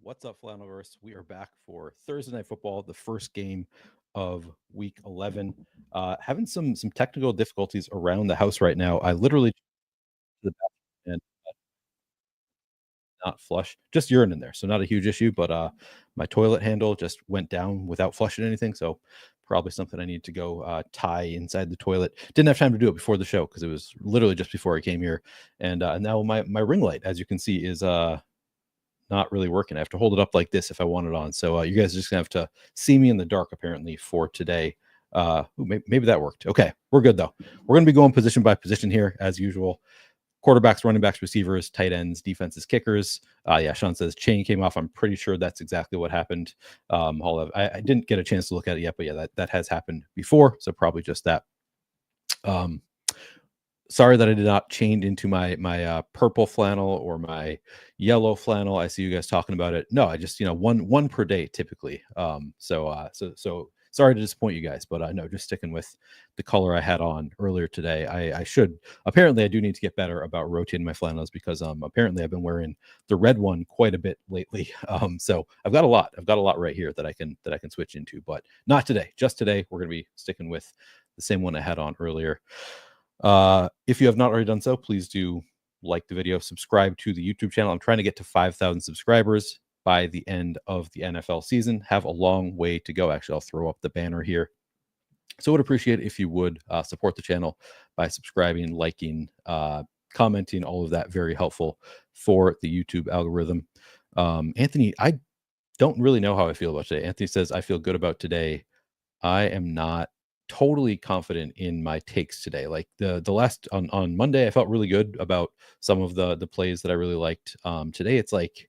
What's up, Flannelverse? We are back for Thursday Night Football, the first game of Week 11. Having some technical difficulties around the house right now. I literally the bathroom and not flush, just urine in there, so not a huge issue. But my toilet handle just went down without flushing anything, so probably something I need to go tie inside the toilet. Didn't have time to do it before the show because it was literally just before I came here, and now my ring light, as you can see, is not really working. I have to hold it up like this if I want it on. So you guys are just gonna have to see me in the dark apparently for today. Maybe that worked. Okay, we're good though. We're gonna be going position by position here as usual. Quarterbacks, running backs, receivers, tight ends, defenses, kickers. Yeah, Sean says chain came off. I'm pretty sure that's exactly what happened. I didn't get a chance to look at it yet, but yeah, that has happened before. So probably just that. Sorry that I did not change into my purple flannel or my yellow flannel. I see you guys talking about it. No, I just one per day typically. So sorry to disappoint you guys, but no, just sticking with the color I had on earlier today. I should apparently I do need to get better about rotating my flannels because apparently I've been wearing the red one quite a bit lately. So I've got a lot right here that I can switch into, but not today. Just today we're gonna be sticking with the same one I had on earlier. If you have not already done so, please do like the video, subscribe to the YouTube channel. I'm trying to get to 5,000 subscribers by the end of the NFL season. Have a long way to go. Actually, I'll throw up the banner here. So I would appreciate if you would support the channel by subscribing, liking, commenting, all of that. Very helpful for the YouTube algorithm. Anthony, I don't really know how I feel about today. Anthony says, I feel good about today. I am not totally confident in my takes today. Like the last on Monday, I felt really good about some of the plays that I really liked. Today it's like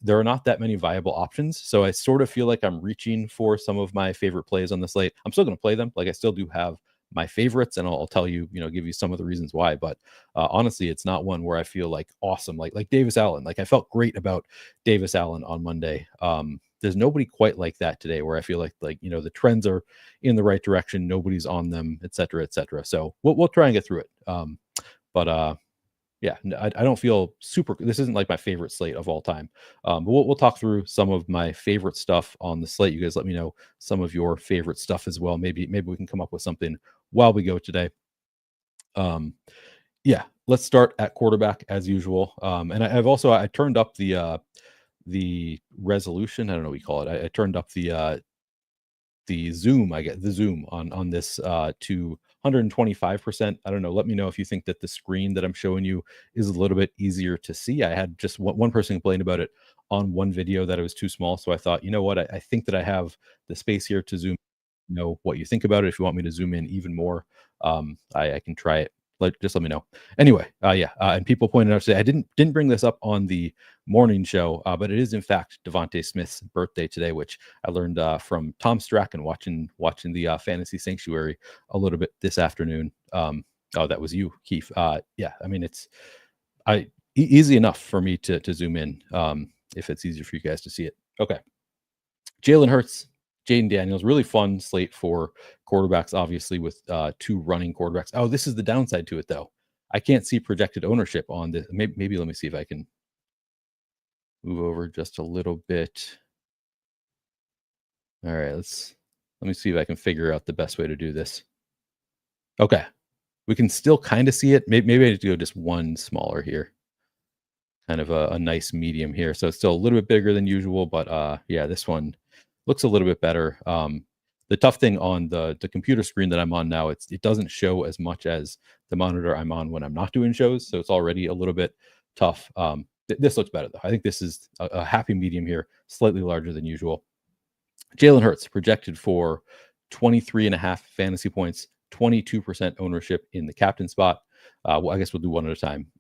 there are not that many viable options. So I sort of feel like I'm reaching for some of my favorite plays on the slate. I'm still going to play them. Like I still do have my favorites, and I'll tell you, give you some of the reasons why. But honestly, it's not one where I feel like awesome, like Davis Allen. Like I felt great about Davis Allen on Monday. There's nobody quite like that today, where I feel like the trends are in the right direction. Nobody's on them, et cetera, et cetera. So we'll try and get through it. But yeah, I don't feel super. This isn't like my favorite slate of all time. But we'll talk through some of my favorite stuff on the slate. You guys let me know some of your favorite stuff as well. Maybe we can come up with something while we go today. Yeah, let's start at quarterback as usual. And I turned up the resolution. I don't know what you call it. I turned up the zoom. I get the zoom on this to 125%. I don't know. Let me know if you think that the screen that I'm showing you is a little bit easier to see. I had just one person complain about it on one video that it was too small. So I thought, you know what? I think that I have the space here to zoom. Know what you think about it. If you want me to zoom in even more, I can try it. Just let me know. Anyway, and people pointed out today I didn't bring this up on the morning show, but it is in fact DeVonta Smith's birthday today, which I learned from Tom Strachan watching the Fantasy Sanctuary a little bit this afternoon. Oh, that was you, Keith. Yeah, I mean it's easy enough for me to zoom in if it's easier for you guys to see it. Okay, Jalen Hurts. Jayden Daniels, really fun slate for quarterbacks, obviously, with two running quarterbacks. Oh, this is the downside to it, though. I can't see projected ownership on this. Maybe let me see if I can move over just a little bit. All right, let me see if I can figure out the best way to do this. Okay, we can still kind of see it. Maybe I need to go just one smaller here. Kind of a nice medium here. So it's still a little bit bigger than usual, but yeah, this one looks a little bit better. The tough thing on the computer screen that I'm on now, it doesn't show as much as the monitor I'm on when I'm not doing shows, so it's already a little bit tough. This looks better though. I think this is a happy medium here, slightly larger than usual. Jalen Hurts projected for 23.5 fantasy points, 22% ownership in the captain spot. Well, I guess we'll do one at a time.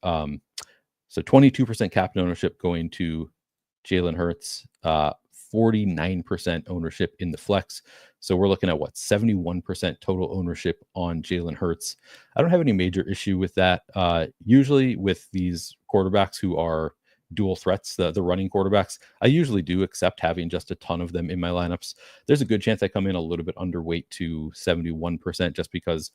So 22% captain ownership going to Jalen Hurts. 49% ownership in the flex. So we're looking at 71% total ownership on Jalen Hurts. I don't have any major issue with that. Usually with these quarterbacks who are dual threats, the running quarterbacks, I usually do accept having just a ton of them in my lineups. There's a good chance I come in a little bit underweight to 71% just because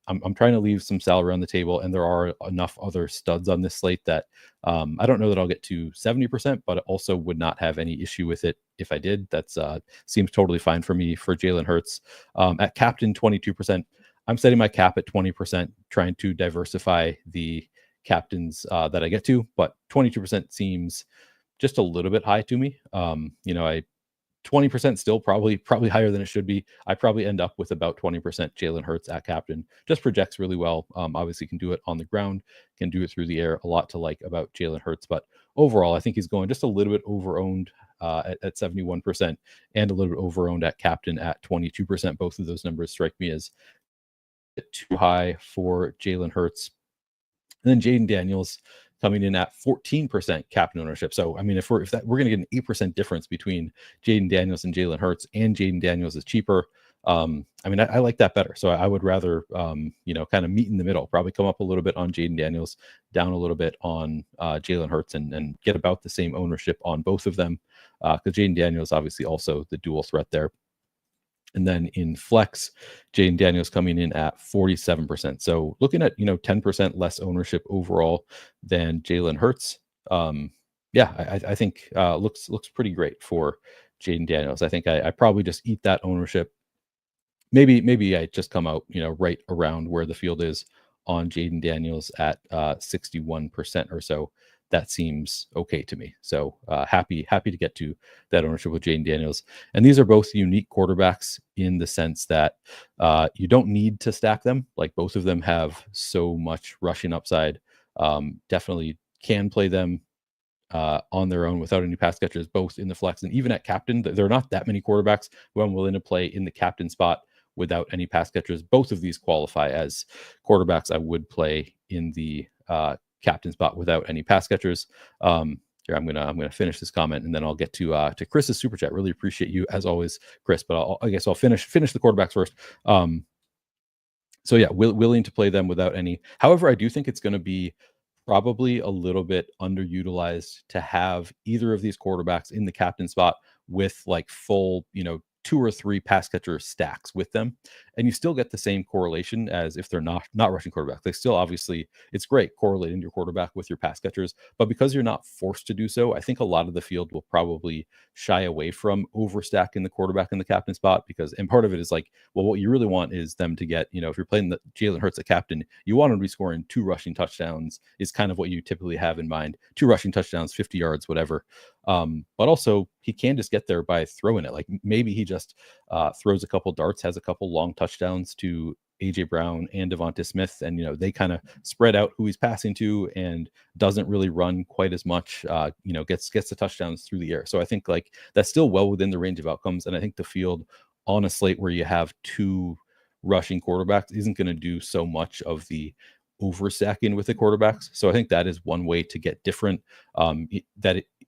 I'm trying to leave some salary on the table, and there are enough other studs on this slate that I don't know that I'll get to 70%, but I also would not have any issue with it if I did. That's seems totally fine for me for Jalen Hurts. At captain 22%, I'm setting my cap at 20%, trying to diversify the captains that I get to, but 22% seems just a little bit high to me. I 20% still probably higher than it should be. I probably end up with about 20% Jalen Hurts at captain. Just projects really well. Obviously can do it on the ground, can do it through the air. A lot to like about Jalen Hurts, but overall, I think he's going just a little bit over-owned at 71% and a little bit over-owned at captain at 22%. Both of those numbers strike me as too high for Jalen Hurts. And then Jayden Daniels coming in at 14% captain ownership. So I mean, if we're going to get an 8% difference between Jayden Daniels and Jalen Hurts, and Jayden Daniels is cheaper. I mean, I like that better. So I would rather kind of meet in the middle, probably come up a little bit on Jayden Daniels, down a little bit on Jalen Hurts, and get about the same ownership on both of them. Because Jayden Daniels obviously also the dual threat there. And then in flex, Jayden Daniels coming in at 47%. So looking at 10% less ownership overall than Jalen Hurts. I think looks pretty great for Jayden Daniels. I think I probably just eat that ownership. Maybe I just come out right around where the field is on Jayden Daniels at 61% or so. That seems okay to me. So happy to get to that ownership with Jayden Daniels. And these are both unique quarterbacks in the sense that you don't need to stack them. Like both of them have so much rushing upside. Definitely can play them on their own without any pass catchers, both in the flex and even at captain. There are not that many quarterbacks who I'm willing to play in the captain spot without any pass catchers. Both of these qualify as quarterbacks I would play in the captain spot without any pass catchers. Here, I'm gonna finish this comment and then I'll get to Chris's super chat. Really appreciate you as always, Chris. But I guess I'll finish the quarterbacks first. So yeah, willing to play them without any. However, I do think it's going to be probably a little bit underutilized to have either of these quarterbacks in the captain spot with like full 2 or 3 pass catcher stacks with them, and you still get the same correlation as if they're not rushing quarterbacks. They still, obviously, it's great correlating your quarterback with your pass catchers, but because you're not forced to do so, I think a lot of the field will probably shy away from overstacking the quarterback in the captain spot, and part of it is like, well, what you really want is them to get, if you're playing the Jalen Hurts at captain, you want him to be scoring 2 rushing touchdowns is kind of what you typically have in mind. 2 rushing touchdowns, 50 yards, whatever. But also he can just get there by throwing it. Like maybe he just throws a couple darts, has a couple long touchdowns to AJ Brown and DeVonta Smith, and they kind of spread out who he's passing to, and doesn't really run quite as much. Gets the touchdowns through the air. So I think like that's still well within the range of outcomes. And I think the field on a slate where you have 2 rushing quarterbacks isn't going to do so much of the overstacking with the quarterbacks. So I think that is one way to get different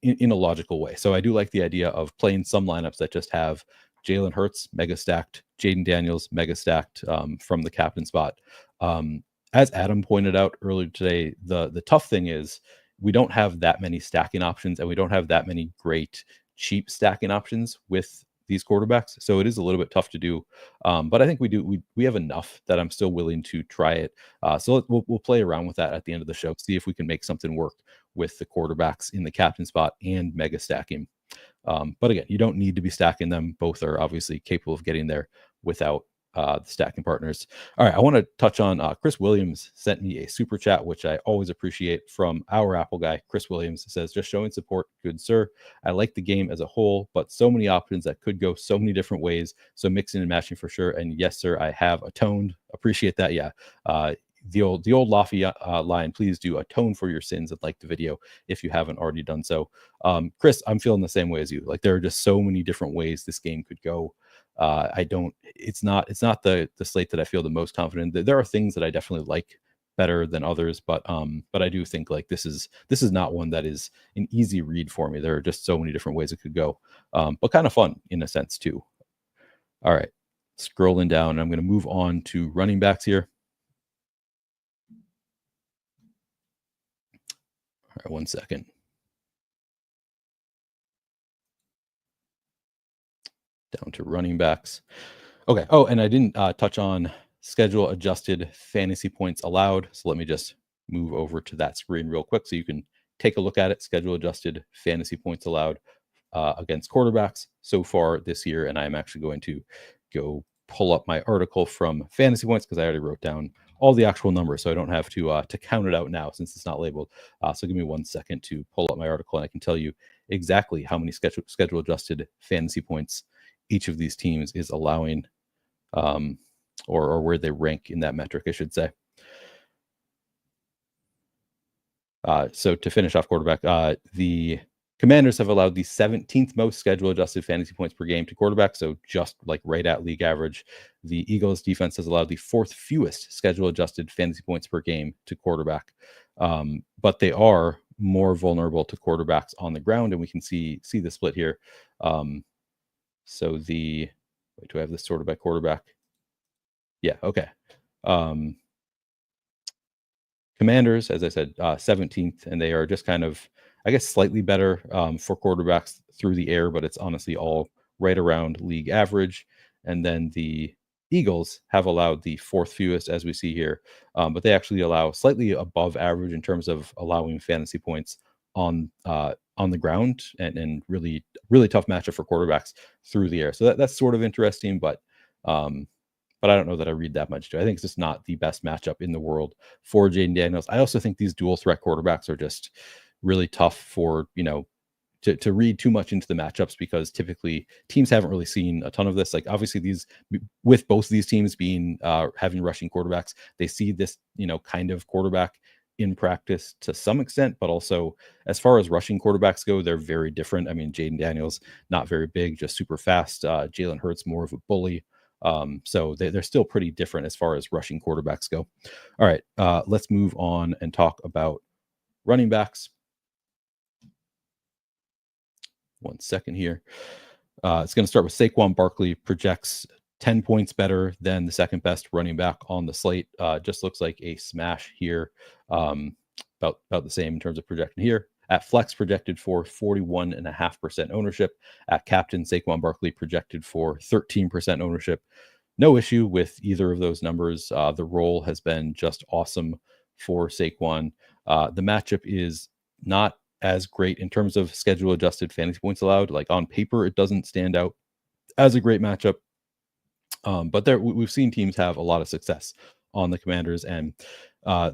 in a logical way. So I do like the idea of playing some lineups that just have Jalen Hurts mega stacked, Jayden Daniels mega stacked from the captain spot. As Adam pointed out earlier today, the tough thing is we don't have that many stacking options, and we don't have that many great cheap stacking options with these quarterbacks. So it is a little bit tough to do. But I think we have enough that I'm still willing to try it. So we'll play around with that at the end of the show, see if we can make something work with the quarterbacks in the captain spot and mega stacking. But again, you don't need to be stacking them. Both are obviously capable of getting there without the stacking partners. All right, I want to touch on Chris Williams sent me a super chat, which I always appreciate, from our Apple guy. Chris Williams says, just showing support, good sir. I like the game as a whole, but so many options that could go so many different ways. So mixing and matching for sure. And yes, sir, I have atoned. Appreciate that. Yeah. The old Lofty line, please do atone for your sins and like the video if you haven't already done so. Chris, I'm feeling the same way as you. Like there are just so many different ways this game could go. It's not the slate that I feel the most confident. There are things that I definitely like better than others, but I do think like this is not one that is an easy read for me. There are just so many different ways it could go, but kind of fun in a sense too. All right, scrolling down, I'm going to move on to running backs here. All right, 1 second. Down to running backs. Okay. Oh, and I didn't touch on schedule adjusted fantasy points allowed. So let me just move over to that screen real quick so you can take a look at it. Schedule adjusted fantasy points allowed against quarterbacks so far this year. And I'm actually going to go pull up my article from Fantasy Points because I already wrote down all the actual numbers, so I don't have to count it out now since it's not labeled. So give me 1 second to pull up my article, and I can tell you exactly how many schedule adjusted fantasy points each of these teams is allowing, or where they rank in that metric, I should say. So to finish off quarterback, the Commanders have allowed the 17th most schedule adjusted fantasy points per game to quarterback, so just like right at league average. The Eagles defense has allowed the 4th fewest schedule adjusted fantasy points per game to quarterback, but they are more vulnerable to quarterbacks on the ground, and we can see the split here. So do I have this sorted by quarterback? Yeah, okay. Commanders, as I said, 17th, and they are just kind of, I guess, slightly better for quarterbacks through the air, but it's honestly all right around league average. And then the Eagles have allowed the 4th fewest, as we see here, but they actually allow slightly above average in terms of allowing fantasy points on the ground, and really tough matchup for quarterbacks through the air. So that's sort of interesting, but I don't know that I read that much too. I think it's just not the best matchup in the world for Jayden Daniels. I also think these dual threat quarterbacks are just really tough for, to read too much into the matchups, because typically teams haven't really seen a ton of this. Like obviously with both of these teams being having rushing quarterbacks, they see this, kind of quarterback in practice to some extent, but also as far as rushing quarterbacks go, they're very different. I mean, Jayden Daniels, not very big, just super fast. Jalen Hurts, more of a bully. So they're still pretty different as far as rushing quarterbacks go. All right, let's move on and talk about running backs. 1 second here. It's going to start with Saquon. Barkley projects 10 points better than the second best running back on the slate. Just looks like a smash here. About the same in terms of projection here. At flex, projected for 41.5% ownership. At captain, Saquon Barkley projected for 13% ownership. No issue with either of those numbers. The role has been just awesome for Saquon. The matchup is not as great in terms of schedule adjusted fantasy points allowed. Like on paper, it doesn't stand out as a great matchup. But we've seen teams have a lot of success on the Commanders, and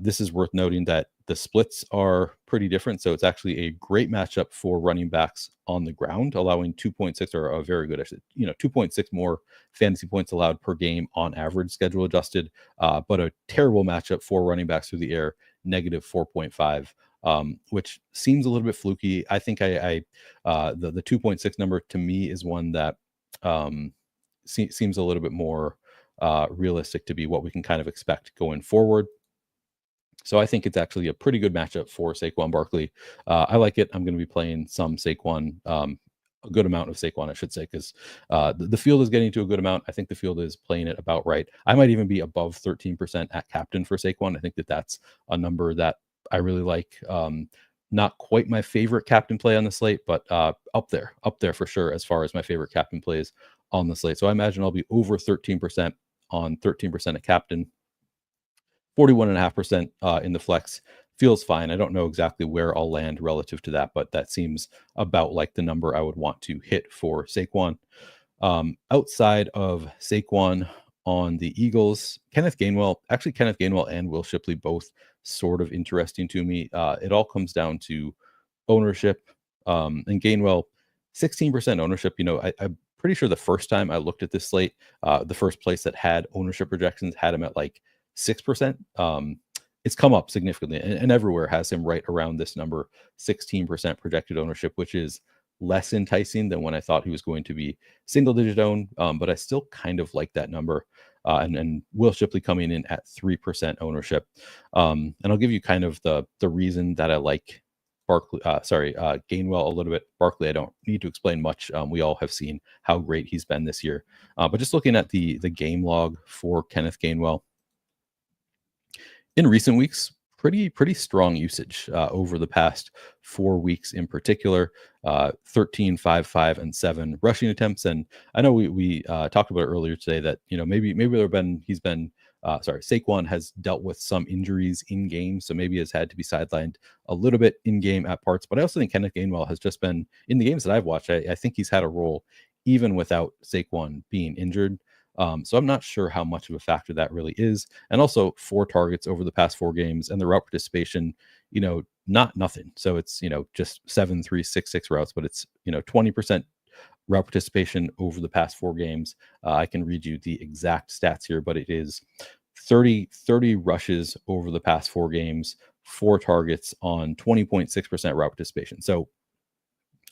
this is worth noting that the splits are pretty different. So it's actually a great matchup for running backs on the ground, allowing 2.6, or a very good, 2.6 more fantasy points allowed per game on average, schedule adjusted, but a terrible matchup for running backs through the air, negative 4.5, which seems a little bit fluky. I think the 2.6 number to me is one that seems a little bit more realistic to be what we can kind of expect going forward. So I think it's actually a pretty good matchup for Saquon Barkley. I like it. I'm going to be playing some Saquon, a good amount of Saquon, I should say, because the field is getting to a good amount. I think the field is playing it about right. I might even be above 13% at captain for Saquon. I think that's a number that I really like. Not quite my favorite captain play on the slate, but up there for sure as far as my favorite captain plays on the slate. So I imagine I'll be over 13% on 13% at captain. 41.5% in the flex feels fine. I don't know exactly where I'll land relative to that, but that seems about like the number I would want to hit for Saquon. Outside of Saquon on the Eagles, Kenneth Gainwell and Will Shipley, both sort of interesting to me. It all comes down to ownership. And Gainwell, 16% ownership. I'm pretty sure the first time I looked at this slate, the first place that had ownership projections had him at like 6%. It's come up significantly, and everywhere has him right around this number, 16% projected ownership, which is less enticing than when I thought he was going to be single digit owned. But I still kind of like that number. And Will Shipley coming in at 3% ownership. And I'll give you kind of the reason that I like Gainwell a little bit. Barkley, I don't need to explain much. We all have seen how great he's been this year. But just looking at the game log for Kenneth Gainwell, in recent weeks, pretty strong usage over the past 4 weeks in particular. 13, 5, 5, and 7 rushing attempts. And I know we talked about it earlier today that maybe he's been Saquon has dealt with some injuries in game, so maybe has had to be sidelined a little bit in game at parts. But I also think Kenneth Gainwell has just been, in the games that I've watched, I think he's had a role even without Saquon being injured. So I'm not sure how much of a factor that really is. And also 4 targets over the past 4 games, and the route participation, not nothing. So it's, just 7, 3, 6, 6 routes, but it's, 20% route participation over the past 4 games. I can read you the exact stats here, but it is 30 rushes over the past 4 games, 4 targets on 20.6% route participation. So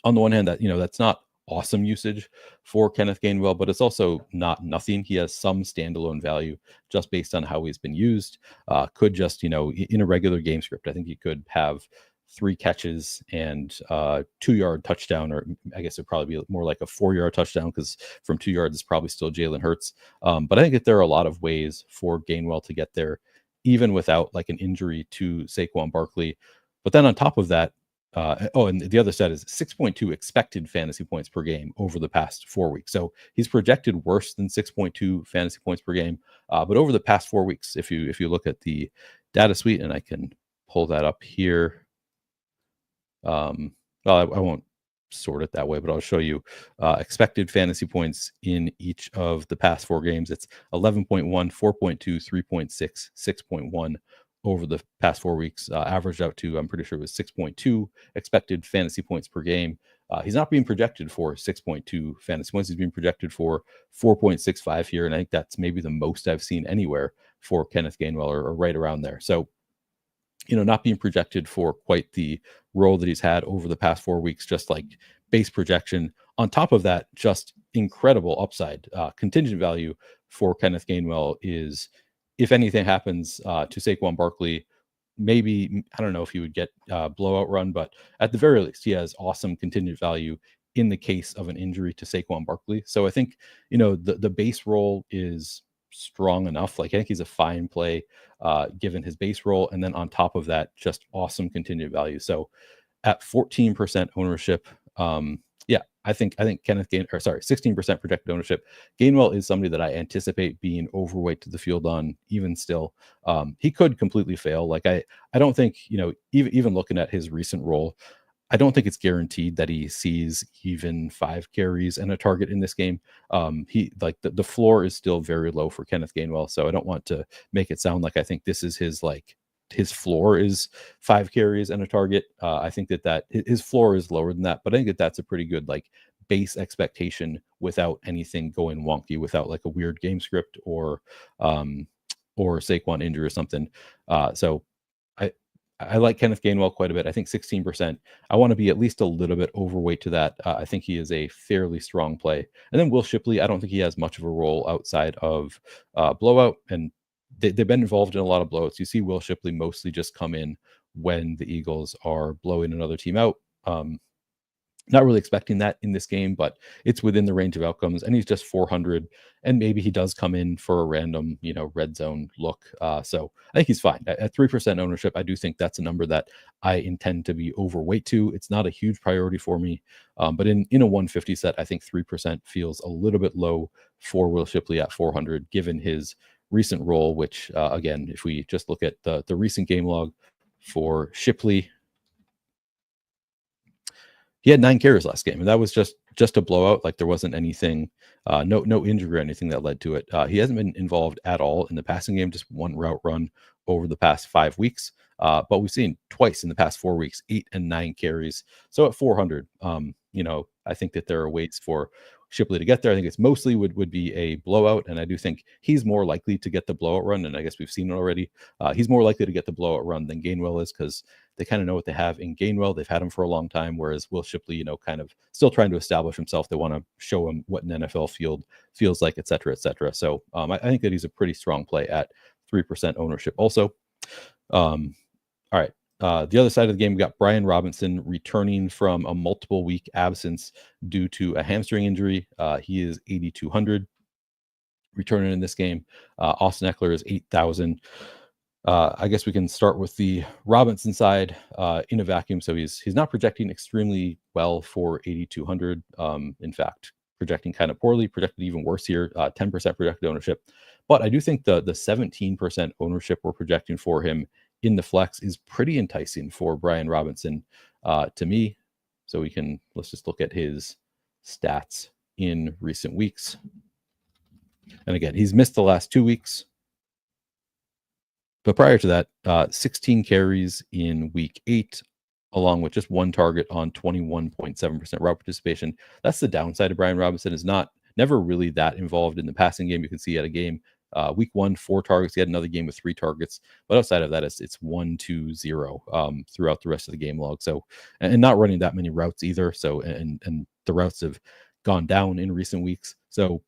on the one hand, that's not awesome usage for Kenneth Gainwell, but it's also not nothing. He has some standalone value just based on how he's been used. Could just, in a regular game script, I think he could have 3 catches and 2-yard touchdown, or I guess it'd probably be more like a 4-yard touchdown, because from 2 yards is probably still Jalen Hurts. But I think that there are a lot of ways for Gainwell to get there, even without like an injury to Saquon Barkley. But then on top of that, and the other stat is 6.2 expected fantasy points per game over the past 4 weeks. So he's projected worse than 6.2 fantasy points per game. But over the past 4 weeks, if you look at the data suite, and I can pull that up here. Well, I won't sort it that way, but I'll show you expected fantasy points in each of the past 4 games. It's 11.1, 4.2, 3.6, 6.1 over the past 4 weeks, averaged out to, I'm pretty sure it was 6.2 expected fantasy points per game. He's not being projected for 6.2 fantasy points. He's being projected for 4.65 here. And I think that's maybe the most I've seen anywhere for Kenneth Gainwell, or right around there. So, not being projected for quite the role that he's had over the past 4 weeks, just like base projection. On top of that, just incredible upside. Contingent value for Kenneth Gainwell is, if anything happens to Saquon Barkley, maybe, I don't know if he would get blowout run, but at the very least, he has awesome contingent value in the case of an injury to Saquon Barkley. So I think, the base role is strong enough. Like, I think he's a fine play given his base role. And then on top of that, just awesome contingent value. So at 14% ownership, I think Kenneth 16% projected ownership. Gainwell is somebody that I anticipate being overweight to the field on, even still. He could completely fail. Like, I don't think, even looking at his recent role, I don't think it's guaranteed that he sees even 5 carries and a target in this game. The floor is still very low for Kenneth Gainwell. So I don't want to make it sound like I think this is his floor is 5 carries and a target. I think that his floor is lower than that, but I think that's a pretty good base expectation without anything going wonky, without like a weird game script or Saquon injury or something. So I like Kenneth Gainwell quite a bit. I think 16%. I want to be at least a little bit overweight to that. I think he is a fairly strong play. And then Will Shipley, I don't think he has much of a role outside of blowout, and they've been involved in a lot of blowouts. You see Will Shipley mostly just come in when the Eagles are blowing another team out. Not really expecting that in this game, but it's within the range of outcomes. And he's just 400, and maybe he does come in for a random, red zone look. So I think he's fine at 3% ownership. I do think that's a number that I intend to be overweight to. It's not a huge priority for me, but in a 150 set, I think 3% feels a little bit low for Will Shipley at 400, given his recent role, which again, if we just look at the recent game log for Shipley, he had 9 carries last game, and that was just a blowout. Like, there wasn't anything, no injury or anything that led to it. He hasn't been involved at all in the passing game, just 1 route run over the past 5 weeks. But we've seen twice in the past 4 weeks, 8 and 9 carries. So at 400, I think that there are ways for Shipley to get there. I think it's mostly would be a blowout, and I do think he's more likely to get the blowout run, and I guess we've seen it already. He's more likely to get the blowout run than Gainwell is, because they kind of know what they have in Gainwell. They've had him for a long time, whereas Will Shipley, kind of still trying to establish himself. They want to show him what an NFL field feels like, et cetera, et cetera. So I think that he's a pretty strong play at 3% ownership also. All right. The other side of the game, we got Brian Robinson returning from a multiple week absence due to a hamstring injury. He is 8,200 returning in this game. Austin Ekeler is 8,000. I guess we can start with the Robinson side in a vacuum. So he's not projecting extremely well for 8,200. In fact, projecting kind of poorly, projected even worse here, 10% projected ownership. But I do think the 17% ownership we're projecting for him in the flex is pretty enticing for Brian Robinson to me. So let's just look at his stats in recent weeks. And again, he's missed the last 2 weeks. But prior to that, 16 carries in week 8, along with just one target on 21.7% route participation. That's the downside of Brian Robinson, is never really that involved in the passing game. You can see at a game, week 1, 4 targets. He had another game with 3 targets. But outside of that, it's 1, 2, 0 throughout the rest of the game log. So, and not running that many routes either. So, and the routes have gone down in recent weeks. So,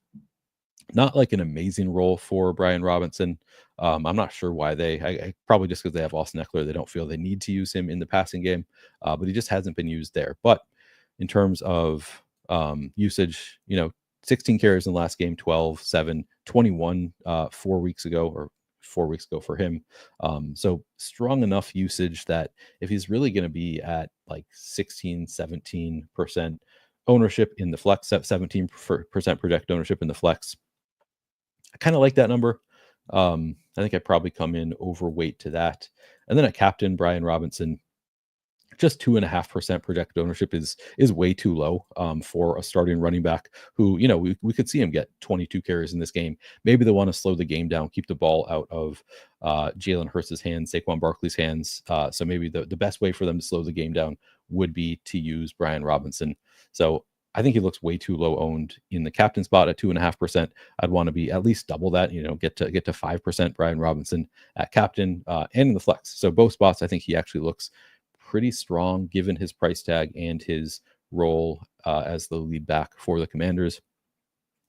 not like an amazing role for Brian Robinson. I'm not sure why I probably just because they have Austin Ekeler, they don't feel they need to use him in the passing game, but he just hasn't been used there. But in terms of usage, 16 carries in the last game, 12, 7, 21 4 weeks ago, or 4 weeks ago for him. So strong enough usage that if he's really going to be at like 16, 17% ownership in the flex, 17% projected ownership in the flex, I kind of like that number. I think I probably come in overweight to that. And then at captain, Brian Robinson, just 2.5% projected ownership is way too low for a starting running back who, we could see him get 22 carries in this game. Maybe they want to slow the game down, keep the ball out of Jalen Hurts' hands, Saquon Barkley's hands. So maybe the best way for them to slow the game down would be to use Brian Robinson. So I think he looks way too low owned in the captain spot at 2.5%. I'd want to be at least double that, get to 5% Brian Robinson at captain and in the flex. So both spots, I think he actually looks pretty strong given his price tag and his role as the lead back for the Commanders.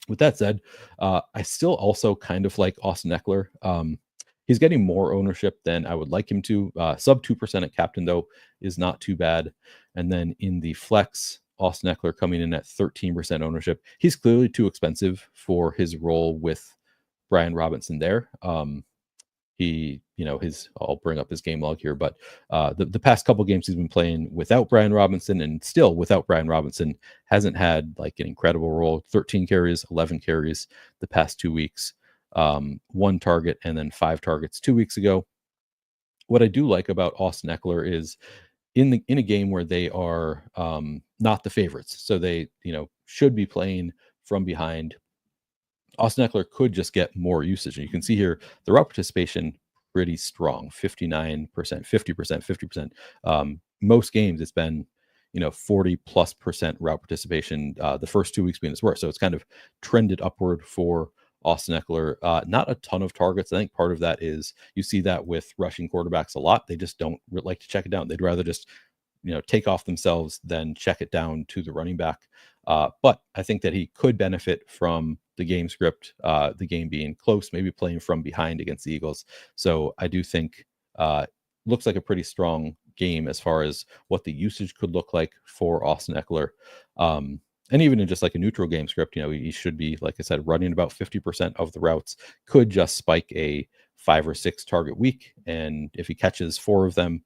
With that said, I still also kind of like Austin Ekeler. He's getting more ownership than I would like him to. Sub 2% at captain, though, is not too bad. And then in the flex, Austin Ekeler coming in at 13% ownership. He's clearly too expensive for his role with Brian Robinson there. I'll bring up his game log here, but the past couple games he's been playing without Brian Robinson, and still without Brian Robinson, hasn't had like an incredible role. 13 carries, 11 carries the past 2 weeks, 1 target, and then 5 targets 2 weeks ago. What I do like about Austin Ekeler is in a game where they are not the favorites, so they should be playing from behind. Austin Ekeler could just get more usage, and you can see here the route participation pretty strong, 59%, 50%, 50%. Most games it's been 40+% route participation. The first 2 weeks being its worst, so it's kind of trended upward for Austin Ekeler. Not a ton of targets. I think part of that is you see that with rushing quarterbacks a lot. They just don't like to check it down. They'd rather just take off themselves than check it down to the running back. But I think that he could benefit from the game script, the game being close, maybe playing from behind against the Eagles. So I do think looks like a pretty strong game as far as what the usage could look like for Austin Ekeler. And even in just like a neutral game script, he should be, like I said, running about 50% of the routes, could just spike a 5 or 6 target week. And if he catches 4 of them,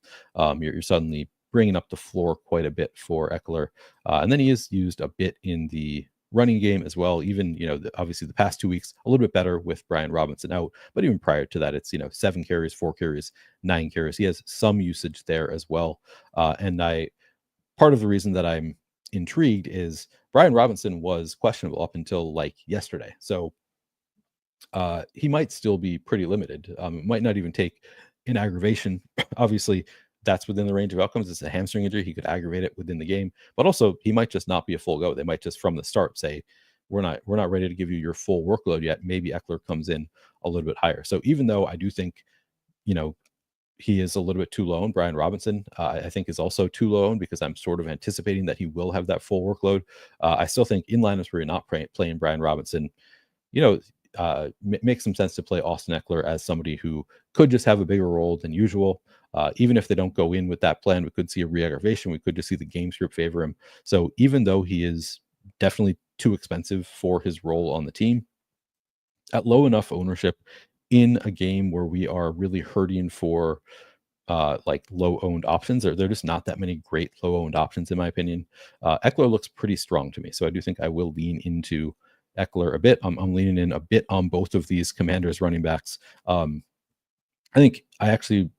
you're suddenly bringing up the floor quite a bit for Ekeler. And then he is used a bit in the running game as well. Even, obviously the past 2 weeks, a little bit better with Brian Robinson out, but even prior to that, it's, 7 carries, 4 carries, 9 carries. He has some usage there as well. And part of the reason that I'm intrigued is Brian Robinson was questionable up until like yesterday. So he might still be pretty limited. It might not even take an aggravation. Obviously, that's within the range of outcomes. It's a hamstring injury. He could aggravate it within the game, but also he might just not be a full go. They might just from the start say, we're not ready to give you your full workload yet. Maybe Ekeler comes in a little bit higher. So even though I do think, he is a little bit too low, and Brian Robinson, I think, is also too low, because I'm sort of anticipating that he will have that full workload. I still think in lineups where you're not playing Brian Robinson, makes some sense to play Austin Ekeler as somebody who could just have a bigger role than usual. Even if they don't go in with that plan, we could see a re-aggravation. We could just see the game script favor him. So even though he is definitely too expensive for his role on the team, at low enough ownership in a game where we are really hurting for like low owned options, or there are just not that many great low owned options in my opinion. Ekeler looks pretty strong to me, so I do think I will lean into Ekeler a bit. I'm leaning in a bit on both of these Commanders running backs. I think I actually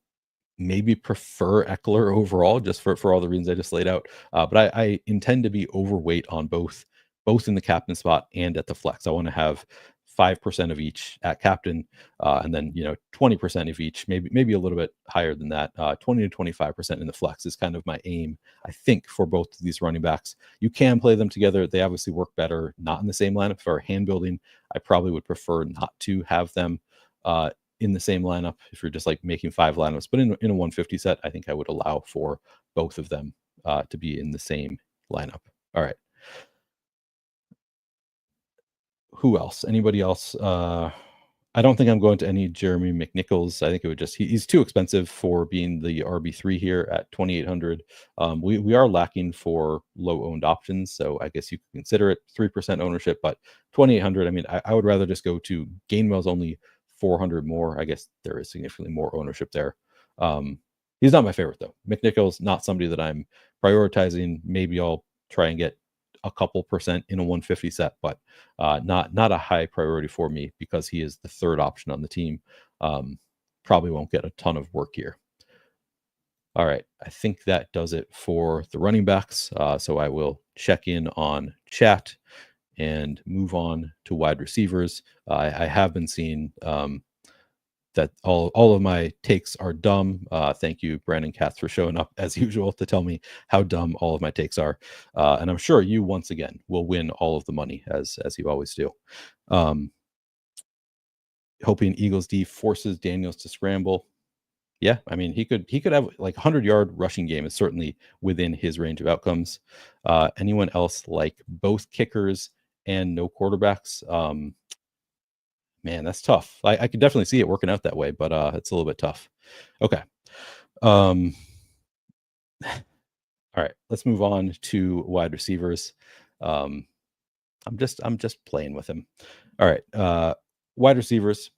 maybe prefer Ekeler overall, just for all the reasons I just laid out. But I intend to be overweight on both in the captain spot and at the flex. I want to have 5% of each at captain, and then 20% of each, maybe a little bit higher than that. 20 to 25% in the flex is kind of my aim, I think, for both of these running backs. You can play them together. They obviously work better not in the same lineup. For hand building, I probably would prefer not to have them in the same lineup if you're just like making 5 lineups. But in a 150 set, I think I would allow for both of them to be in the same lineup. All right. Who else? Anybody else? I don't think I'm going to any Jeremy McNichols. I think it would just he's too expensive for being the RB3 here at 2,800. We are lacking for low owned options, so I guess you could consider it 3% ownership, but 2,800. I mean, I would rather just go to Gainwell's only 400 more. I guess there is significantly more ownership there. He's not my favorite though. McNichols, not somebody that I'm prioritizing. Maybe I'll try and get a couple percent in a 150 set, but not a high priority for me because he is the third option on the team. Probably won't get a ton of work here. All right, I think that does it for the running backs. So I will check in on chat and move on to wide receivers. I have been seeing that all of my takes are dumb. Thank you, Brandon Katz, for showing up as usual to tell me how dumb all of my takes are. And I'm sure you once again will win all of the money as you always do. Hoping Eagles D forces Daniels to scramble. Yeah, I mean he could have like 100-yard rushing game is certainly within his range of outcomes. Anyone else like both kickers and no quarterbacks? Man, that's tough. I could definitely see it working out that way, but it's a little bit tough. Okay. All right, let's move on to wide receivers. I'm just playing with him. All right. Wide receivers.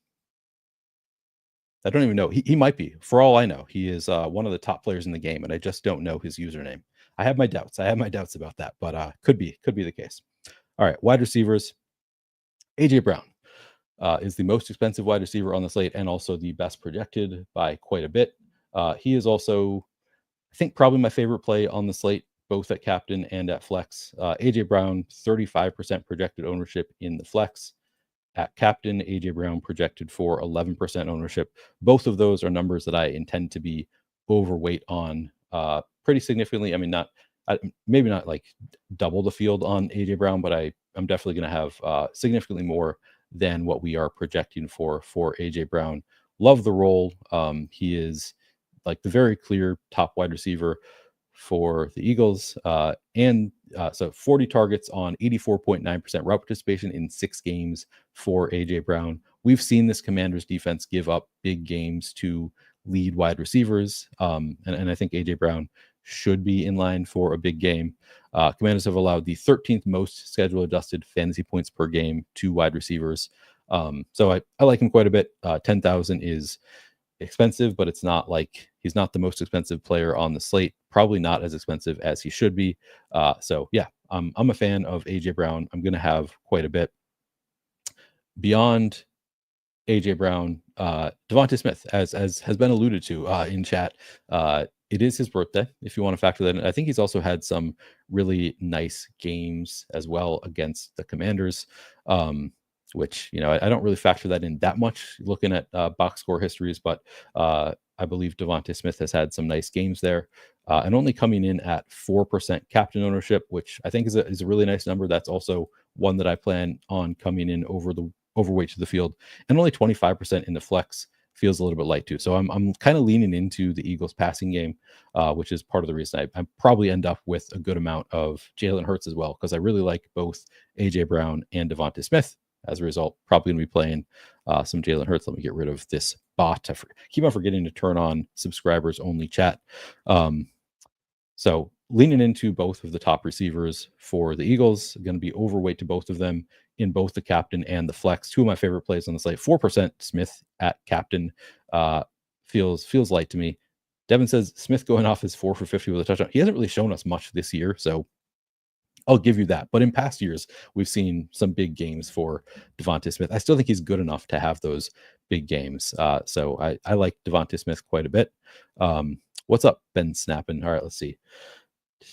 I don't even know. He might be. For all I know, he is one of the top players in the game, and I just don't know his username. I have my doubts. About that, but could be the case. All right, wide receivers. AJ Brown is the most expensive wide receiver on the slate and also the best projected by quite a bit. He is also, I think, probably my favorite play on the slate, both at captain and at flex. AJ Brown, 35% projected ownership in the flex. At captain, AJ Brown projected for 11% ownership. Both of those are numbers that I intend to be overweight on pretty significantly. I mean, maybe not like double the field on AJ Brown, but I'm definitely going to have significantly more than what we are projecting for AJ Brown. Love the role. He is like the very clear top wide receiver for the Eagles. So 40 targets on 84.9% route participation in 6 games for AJ Brown. We've seen this Commanders defense give up big games to lead wide receivers. And I think AJ Brown should be in line for a big game. Commanders have allowed the 13th most schedule adjusted fantasy points per game to wide receivers. So I like him quite a bit. 10,000 is expensive, but it's not like he's not the most expensive player on the slate. Probably not as expensive as he should be. So yeah, I'm a fan of AJ Brown. I'm going to have quite a bit. Beyond AJ Brown, DeVonta Smith, as has been alluded to in chat, it is his birthday, if you want to factor that in. I think he's also had some really nice games as well against the Commanders, which, I don't really factor that in that much looking at box score histories, but I believe DeVonta Smith has had some nice games there, and only coming in at 4% captain ownership, which I think is a really nice number. That's also one that I plan on coming in overweight to the field, and only 25% in the flex feels a little bit light too. So I'm kind of leaning into the Eagles passing game, which is part of the reason I probably end up with a good amount of Jalen Hurts as well, because I really like both AJ Brown and DeVonta Smith. As a result, probably going to be playing some Jalen Hurts. Let me get rid of this bot. I keep on forgetting to turn on subscribers only chat. So leaning into both of the top receivers for the Eagles, going to be overweight to both of them in both the captain and the flex. Two of my favorite plays on the slate. 4% Smith at captain feels light to me. Devin says Smith going off is 4 for 50 with a touchdown. He hasn't really shown us much this year, so I'll give you that. But in past years, we've seen some big games for DeVonta Smith. I still think he's good enough to have those big games. So I like DeVonta Smith quite a bit. What's up, Ben Snapping? All right, let's see.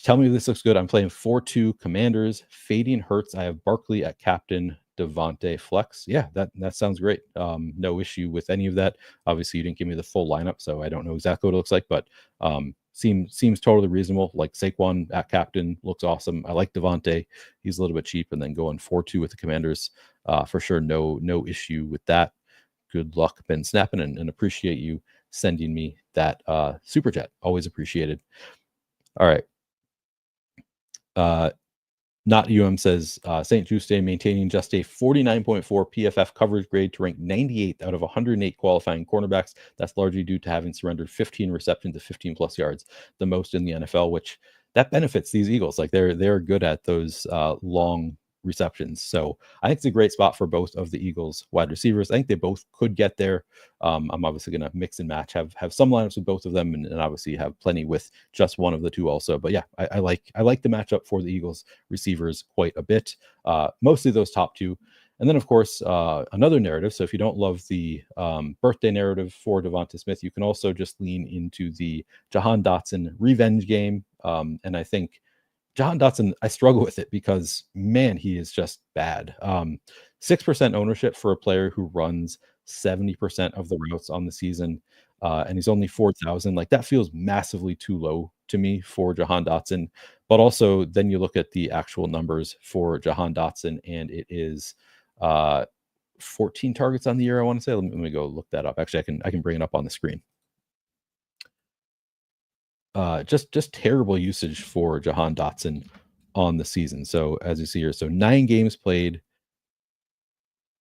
Tell me if this looks good. I'm playing 4-2 Commanders, fading Hurts. I have Barkley at captain, DeVonta flex. Yeah, that sounds great. No issue with any of that. Obviously, you didn't give me the full lineup, so I don't know exactly what it looks like, but seems totally reasonable. Like Saquon at captain looks awesome. I like DeVonta. He's a little bit cheap, and then going 4-2 with the Commanders for sure. No issue with that. Good luck, Ben Snapping, and appreciate you sending me that super chat. Always appreciated. All right. Not says St. Juste maintaining just a 49.4 PFF coverage grade to rank 98th out of 108 qualifying cornerbacks. That's largely due to having surrendered 15 receptions to 15 plus yards, the most in the NFL, which that benefits these Eagles. Like they're good at those long receptions. So I think it's a great spot for both of the Eagles wide receivers. I think they both could get there. I'm obviously going to mix and match, have some lineups with both of them, and obviously have plenty with just one of the two also. But yeah, I like the matchup for the Eagles receivers quite a bit. Mostly those top two. And then, of course, another narrative. So if you don't love the birthday narrative for DeVonta Smith, you can also just lean into the Jahan Dotson revenge game. And I think Jahan Dotson, I struggle with it because, man, he is just bad. 6% ownership for a player who runs 70% of the routes on the season, and he's only 4,000. Like, that feels massively too low to me for Jahan Dotson. But also, then you look at the actual numbers for Jahan Dotson, and it is 14 targets on the year, I want to say. Let me go look that up. Actually, I can bring it up on the screen. Just terrible usage for Jahan Dotson on the season. So as you see here, so 9 games played,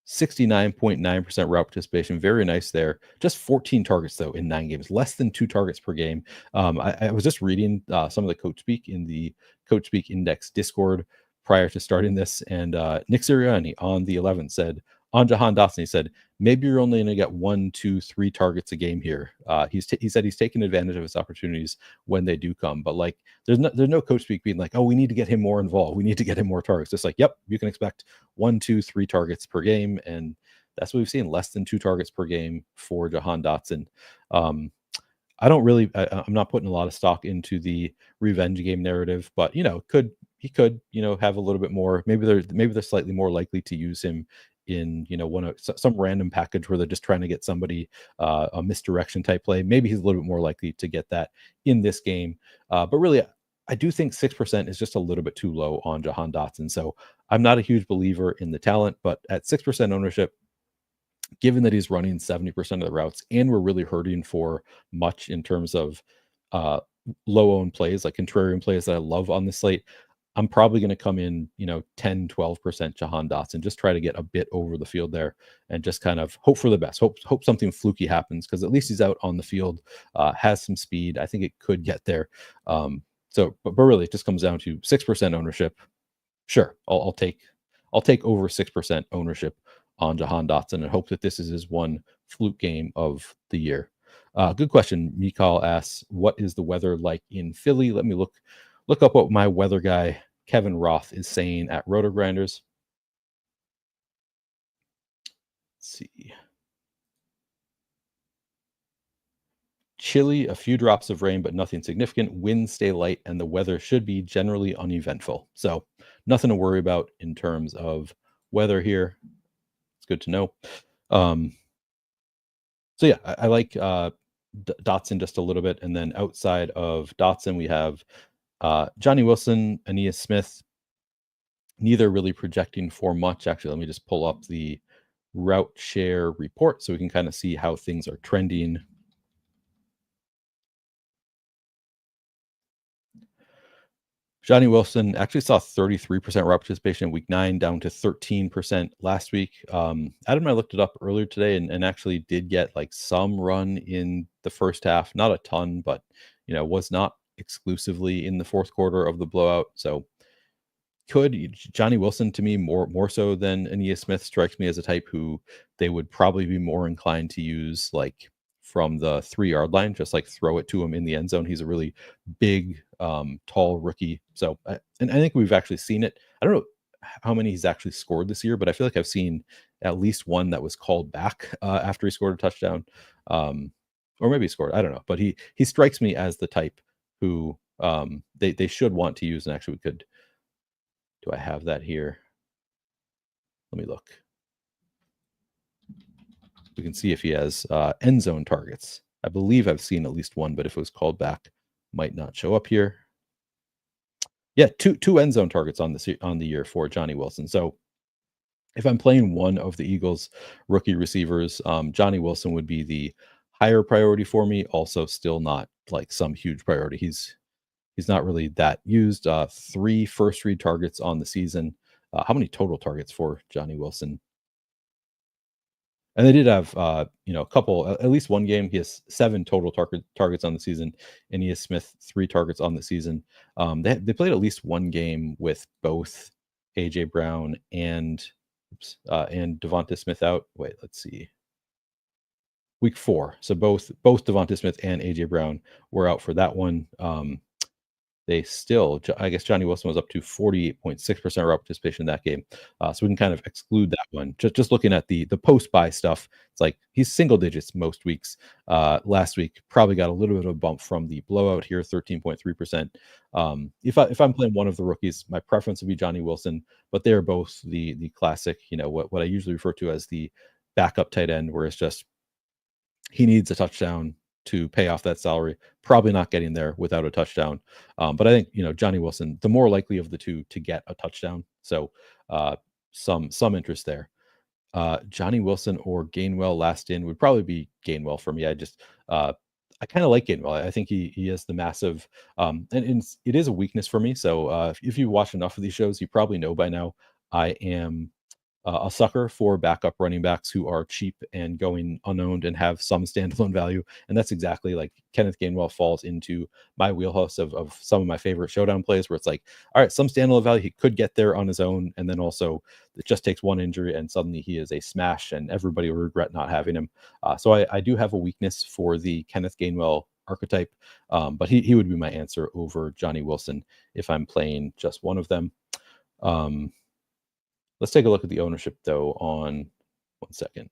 69.9% route participation. Very nice there. Just 14 targets though in 9 games, less than 2 targets per game. I was just reading some of the Coach Speak in the Coach Speak Index Discord prior to starting this, and Nick Sirianni on the 11th said on Jahan Dotson, he said, maybe you're only going to get 1, 2, 3 targets a game here. He said he's taking advantage of his opportunities when they do come. But like, there's no Coach Speak being like, oh, we need to get him more involved. We need to get him more targets. Just like, yep, you can expect 1, 2, 3 targets per game. And that's what we've seen, less than 2 targets per game for Jahan Dotson. I don't really, I'm not putting a lot of stock into the revenge game narrative, but he could, have a little bit more. Maybe they're slightly more likely to use him in some random package where they're just trying to get somebody a misdirection type play. Maybe he's a little bit more likely to get that in this game. But really, I do think 6% is just a little bit too low on Jahan Dotson. So I'm not a huge believer in the talent, but at 6% ownership, given that he's running 70% of the routes, and we're really hurting for much in terms of low owned plays, like contrarian plays that I love on the slate, I'm probably going to come in, 10, 12% Jahan Dotson, just try to get a bit over the field there and just kind of hope for the best. Hope something fluky happens, because at least he's out on the field, has some speed. I think it could get there. But really it just comes down to 6% ownership. Sure. I'll take over 6% ownership on Jahan Dotson and hope that this is his one fluke game of the year. Good question. Mikal asks, what is the weather like in Philly? Let me look up what my weather guy Kevin Roth is saying at Roto Grinders. Let's see. Chilly, a few drops of rain, but nothing significant. Winds stay light, and the weather should be generally uneventful. So nothing to worry about in terms of weather here. It's good to know. So yeah, I like Dotson just a little bit. And then outside of Dotson, we have Johnny Wilson, Aeneas Smith, neither really projecting for much. Actually, let me just pull up the route share report so we can kind of see how things are trending. Johnny Wilson actually saw 33% route participation in week 9, down to 13% last week. Adam and I looked it up earlier today and actually did get like some run in the first half, not a ton, but was not exclusively in the fourth quarter of the blowout. So Johnny Wilson, to me, more so than Aeneas Smith, strikes me as a type who they would probably be more inclined to use like from the 3-yard line, just like throw it to him in the end zone. He's a really big, tall rookie. So, and I think we've actually seen it. I don't know how many he's actually scored this year, but I feel like I've seen at least one that was called back after he scored a touchdown, or maybe he scored. I don't know, but he strikes me as the type who they should want to use. And actually, we could. Do I have that here? Let me look. We can see if he has end zone targets. I believe I've seen at least one, but if it was called back, might not show up here. Yeah, two end zone targets on the year for Johnny Wilson. So if I'm playing one of the Eagles rookie receivers, Johnny Wilson would be the higher priority for me. Also, still not like some huge priority. He's not really that used. 3 first read targets on the season. How many total targets for Johnny Wilson? And they did have, a couple, at least one game. He has 7 total targets on the season. Aeneas Smith, 3 targets on the season. They played at least one game with both AJ Brown and DeVonta Smith out. Wait, let's see. Week 4. So both DeVonta Smith and AJ Brown were out for that one. They still, I guess Johnny Wilson was up to 48.6% route participation in that game. So we can kind of exclude that one. Just looking at the post-buy stuff, it's like he's single digits most weeks. Last week, probably got a little bit of a bump from the blowout here, 13.3%. If I'm playing one of the rookies, my preference would be Johnny Wilson, but they're both the classic, what I usually refer to as the backup tight end, where it's just he needs a touchdown to pay off that salary. Probably not getting there without a touchdown. But I think, Johnny Wilson, the more likely of the two to get a touchdown. So some interest there. Johnny Wilson or Gainwell last in would probably be Gainwell for me. I kind of like Gainwell. I think he has the massive, and it is a weakness for me. So if you watch enough of these shows, you probably know by now I am a sucker for backup running backs who are cheap and going unowned and have some standalone value. And that's exactly like Kenneth Gainwell falls into my wheelhouse of some of my favorite showdown plays, where it's like, all right, some standalone value, he could get there on his own. And then also it just takes one injury and suddenly he is a smash and everybody will regret not having him. So I do have a weakness for the Kenneth Gainwell archetype, but he would be my answer over Johnny Wilson if I'm playing just one of them. Let's take a look at the ownership, though, on 1 second.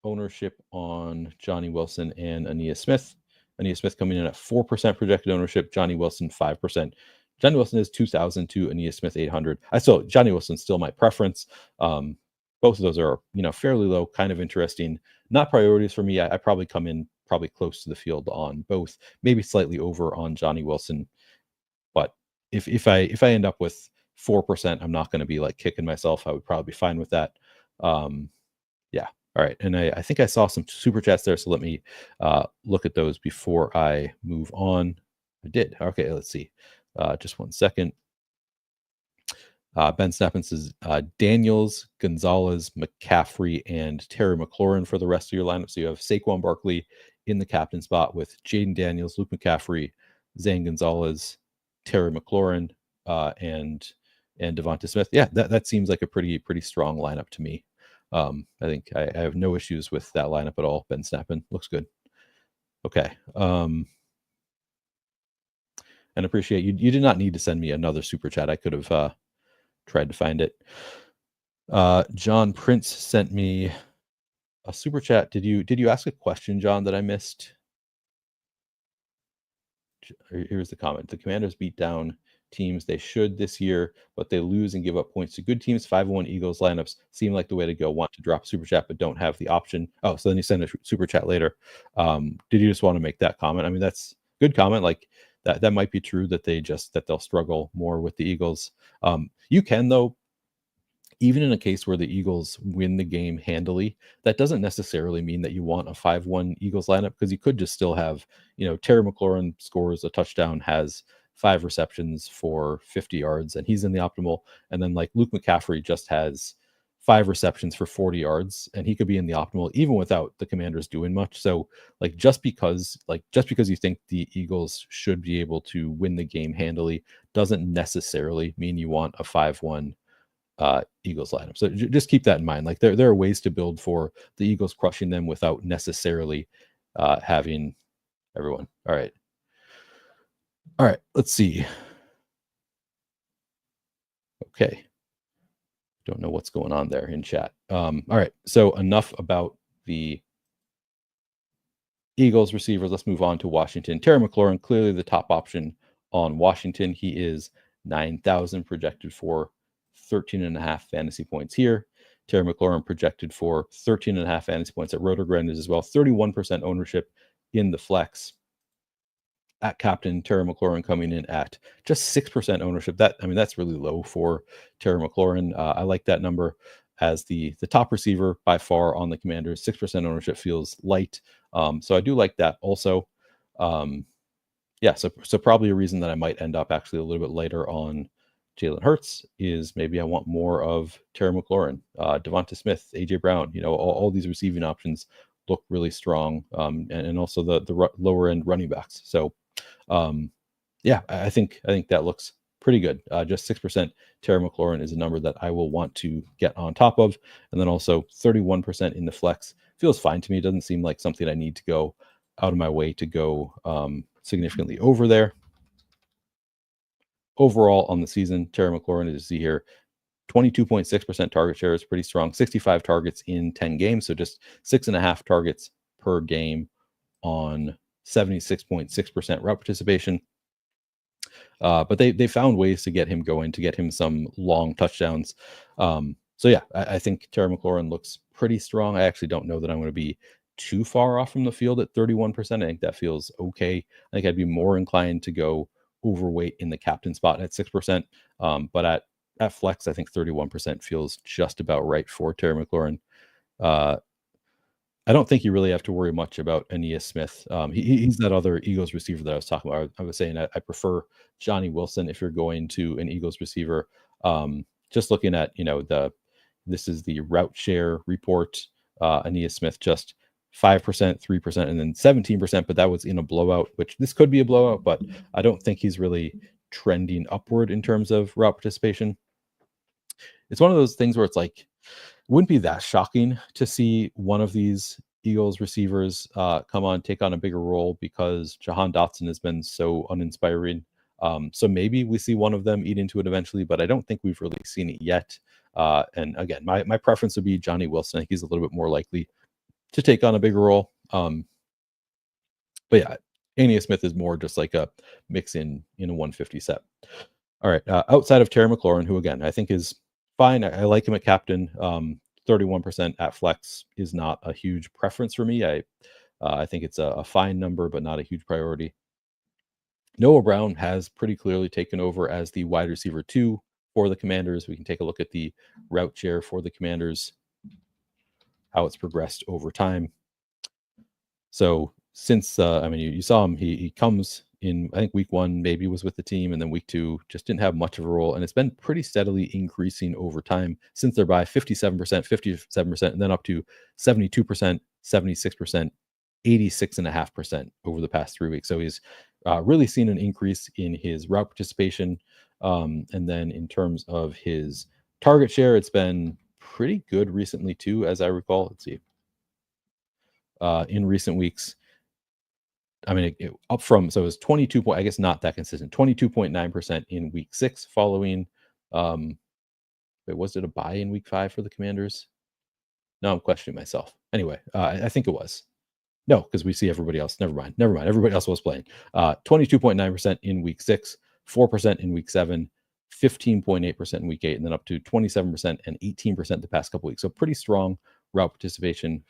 Ownership on Johnny Wilson and Aeneas Smith. Aeneas Smith coming in at 4% projected ownership. Johnny Wilson, 5%. Johnny Wilson is 2,000 to Aeneas Smith, 800. Johnny Wilson's still my preference. Both of those are, fairly low, kind of interesting. Not priorities for me. I probably come in probably close to the field on both, maybe slightly over on Johnny Wilson. But if I end up with 4%, I'm not going to be like kicking myself. I would probably be fine with that. Yeah. All right. And I think I saw some super chats there. So let me look at those before I move on. I did. Okay. Let's see. Just 1 second. Ben Snappin says Daniels, Gonzalez, McCaffrey, and Terry McLaurin for the rest of your lineup. So you have Saquon Barkley in the captain spot with Jayden Daniels, Luke McCaffrey, Zane Gonzalez, Terry McLaurin, and DeVonta Smith. Yeah, that seems like a pretty strong lineup to me. I think I have no issues with that lineup at all. Ben Snappin looks good. Okay. And appreciate you. You did not need to send me another super chat. I could have tried to find it. John Prince sent me a super chat. Did you ask a question, John, that I missed? Here's the comment. The Commanders beat down teams they should this year, but they lose and give up points to good teams. 5-1 Eagles lineups seem like the way to go. Want to drop super chat, but don't have the option. Oh, so then you send a super chat later. Did you just want to make that comment? I mean, that's a good comment. Like that might be true that they'll struggle more with the Eagles. You can, though, even in a case where the Eagles win the game handily, that doesn't necessarily mean that you want a 5-1 Eagles lineup, because you could just still have, Terry McLaurin scores a touchdown, has 5 receptions for 50 yards, and he's in the optimal. And then like Luke McCaffrey just has 5 receptions for 40 yards, and he could be in the optimal even without the Commanders doing much. So like just because you think the Eagles should be able to win the game handily doesn't necessarily mean you want a 5-1 Eagles lineup. So just keep that in mind. Like there are ways to build for the Eagles crushing them without necessarily having everyone. All right. Let's see. Okay. Don't know what's going on there in chat. All right. So enough about the Eagles receivers. Let's move on to Washington. Terry McLaurin, clearly the top option on Washington. He is 9,000 projected for 13.5 fantasy points here. Terry McLaurin projected for 13.5 fantasy points at Rotogrinders as well. 31% ownership in the flex. At captain, Terry McLaurin coming in at just 6% ownership. That's really low for Terry McLaurin. I like that number as the top receiver by far on the Commanders. 6% ownership feels light. So I do like that also. So probably a reason that I might end up actually a little bit later on Jalen Hurts is maybe I want more of Terry McLaurin, DeVonta Smith, AJ Brown. All these receiving options look really strong, and also the lower end running backs. So I think that looks pretty good. Just 6% Terry McLaurin is a number that I will want to get on top of. And then also 31% in the flex feels fine to me. It doesn't seem like something I need to go out of my way to go significantly over there. Overall on the season, Terry McLaurin, as you see here, 22.6% target share is pretty strong. 65 targets in 10 games. So just 6.5 targets per game on 76.6% route participation. But they found ways to get him going, to get him some long touchdowns. I think Terry McLaurin looks pretty strong. I actually don't know that I'm going to be too far off from the field at 31%. I think that feels okay. I think I'd be more inclined to go overweight in the captain spot at 6%. But at flex, I think 31% feels just about right for Terry McLaurin. I don't think you really have to worry much about Aeneas Smith. He's that other Eagles receiver that I was talking about. I was saying I prefer Johnny Wilson if you're going to an Eagles receiver. Just looking at, this is the route share report. Aeneas Smith just 5%, 3%, and then 17%, but that was in a blowout, which this could be a blowout, but I don't think he's really trending upward in terms of route participation. It's one of those things where it's like, wouldn't be that shocking to see one of these Eagles receivers take on a bigger role because Jahan Dotson has been so uninspiring. So maybe we see one of them eat into it eventually, but I don't think we've really seen it yet. And again, my preference would be Johnny Wilson. I think he's a little bit more likely to take on a bigger role. Aeneas Smith is more just like a mix in a 150 set. All right. Outside of Terry McLaurin, who again, I think is fine. I like him at captain. 31% at flex is not a huge preference for me. I think it's a fine number, but not a huge priority. Noah Brown has pretty clearly taken over as the wide receiver 2 for the Commanders. We can take a look at the route share for the Commanders, how it's progressed over time. So since, you saw him, he comes in, I think week 1 maybe was with the team, and then week 2 just didn't have much of a role. And it's been pretty steadily increasing over time since they're by 57%, 57%, and then up to 72%, 76%, 86.5% over the past 3 weeks. So he's really seen an increase in his route participation. And then in terms of his target share, it's been pretty good recently too, as I recall. Let's see. In recent weeks, up from, so it was 22 point, I guess not that consistent, 22.9% in week 6 following, was it a bye in week 5 for the Commanders? No, I'm questioning myself. Anyway, I think it was. No, because we see everybody else. Never mind. Everybody else was playing. 22.9% in week 6, 4% in week 7, 15.8% in week 8, and then up to 27% and 18% the past couple weeks. So pretty strong route participation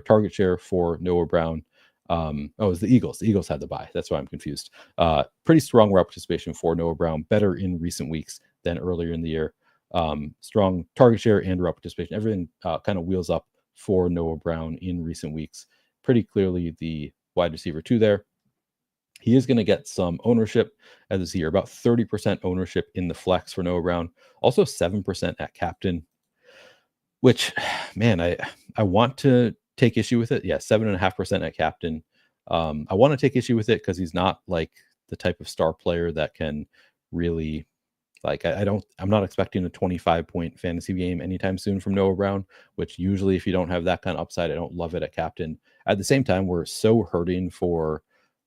target share for Noah Brown. It was the Eagles. The Eagles had the bye. That's why I'm confused. Pretty strong route participation for Noah Brown. Better in recent weeks than earlier in the year. Strong target share and route participation. Everything kind of wheels up for Noah Brown in recent weeks. Pretty clearly the wide receiver 2 there. He is going to get some ownership as this year, about 30% ownership in the flex for Noah Brown. Also 7% at captain, which, man, I want to take issue with it. Yeah, 7.5% at captain. I want to take issue with it because he's not like the type of star player that can really Like I'm not expecting a 25-point fantasy game anytime soon from Noah Brown, which usually if you don't have that kind of upside, I don't love it at captain. At the same time, we're so hurting for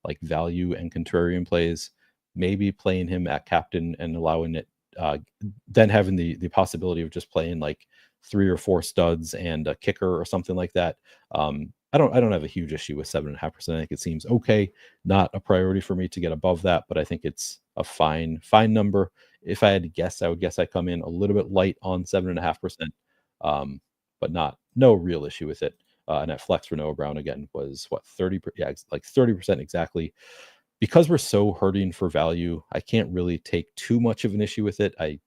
like value and contrarian plays. Maybe playing him at captain and allowing it, then having the possibility of just playing like 3 or 4 studs and a kicker or something like that. I don't have a huge issue with 7.5%. I think it seems okay. Not a priority for me to get above that, but I think it's a fine number. If I had to guess, I would guess I come in a little bit light on 7.5%, but no real issue with it. And at flex for Noah Brown again was what 30, yeah, like 30% exactly. Because we're so hurting for value, I can't really take too much of an issue with it. I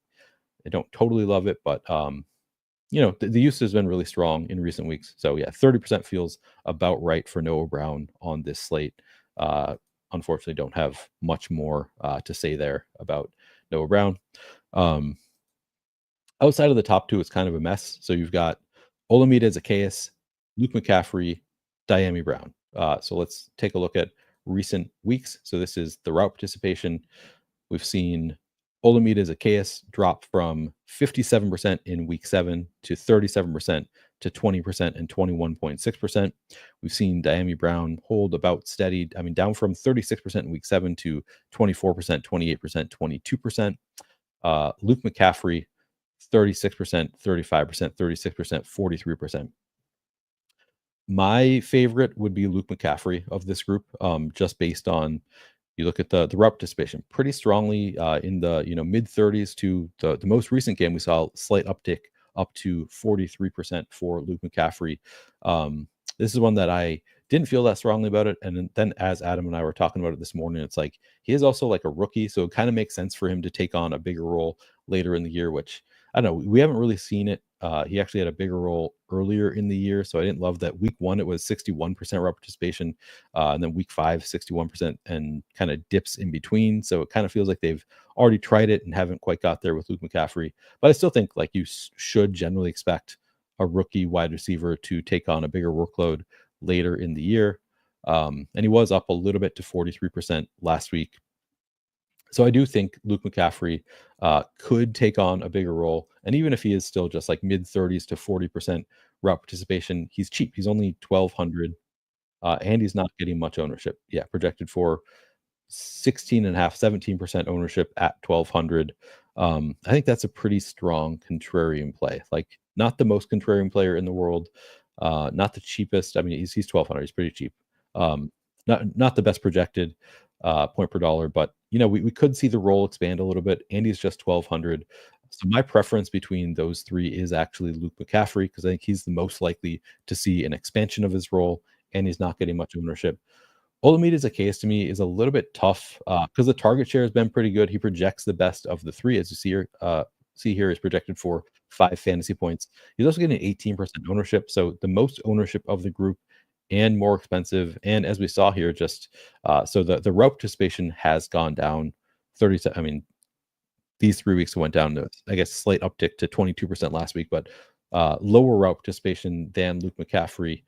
don't totally love it, but the use has been really strong in recent weeks. So yeah, 30% feels about right for Noah Brown on this slate. Uh, Unfortunately, don't have much more to say there about Noah Brown. Um, Outside of the top two, it's kind of a mess. So you've got Olamide Zacchaeus, Luke McCaffrey, Diami Brown. So let's take a look at recent weeks. So this is the route participation. We've seen Olamide Zacchaeus drop from 57% in week 7 to 37% to 20% and 21.6%. We've seen Diami Brown hold about steady. I mean, down from 36% in week 7 to 24%, 28%, 22%. Luke McCaffrey, 36%, 35%, 36%, 43%. My favorite would be Luke McCaffrey of this group, just based on you look at the route participation pretty strongly in the mid 30s to the most recent game. We saw a slight uptick up to 43% for Luke McCaffrey. This is one that I didn't feel that strongly about it, and then as Adam and I were talking about it this morning, it's like he is also like a rookie, so it kind of makes sense for him to take on a bigger role later in the year, which I don't know. We haven't really seen it. He actually had a bigger role earlier in the year, so I didn't love that. Week 1, it was 61% route participation, and then week 5, 61%, and kind of dips in between. So it kind of feels like they've already tried it and haven't quite got there with Luke McCaffrey. But I still think like you should generally expect a rookie wide receiver to take on a bigger workload later in the year. And he was up a little bit to 43% last week. So I do think Luke McCaffrey could take on a bigger role. And even if he is still just like mid 30s to 40% route participation, he's cheap. He's only 1,200 and he's not getting much ownership. Yeah, projected for 16.5, 17% ownership at 1,200. I think that's a pretty strong contrarian play. Like not the most contrarian player in the world, not the cheapest. I mean, he's 1,200. He's pretty cheap. Not the best projected point per dollar, but we could see the role expand a little bit. Andy's just 1,200. So my preference between those three is actually Luke McCaffrey because I think he's the most likely to see an expansion of his role, and he's not getting much ownership. Olamide Zacchaeus to me is a little bit tough because the target share has been pretty good. He projects the best of the three, as you see here is projected for 5 fantasy points. He's also getting 18% ownership, so the most ownership of the group and more expensive. And as we saw here, just so the route participation has gone down 30. I mean, these 3 weeks went down to, I guess, slight uptick to 22% last week, but lower route participation than Luke McCaffrey.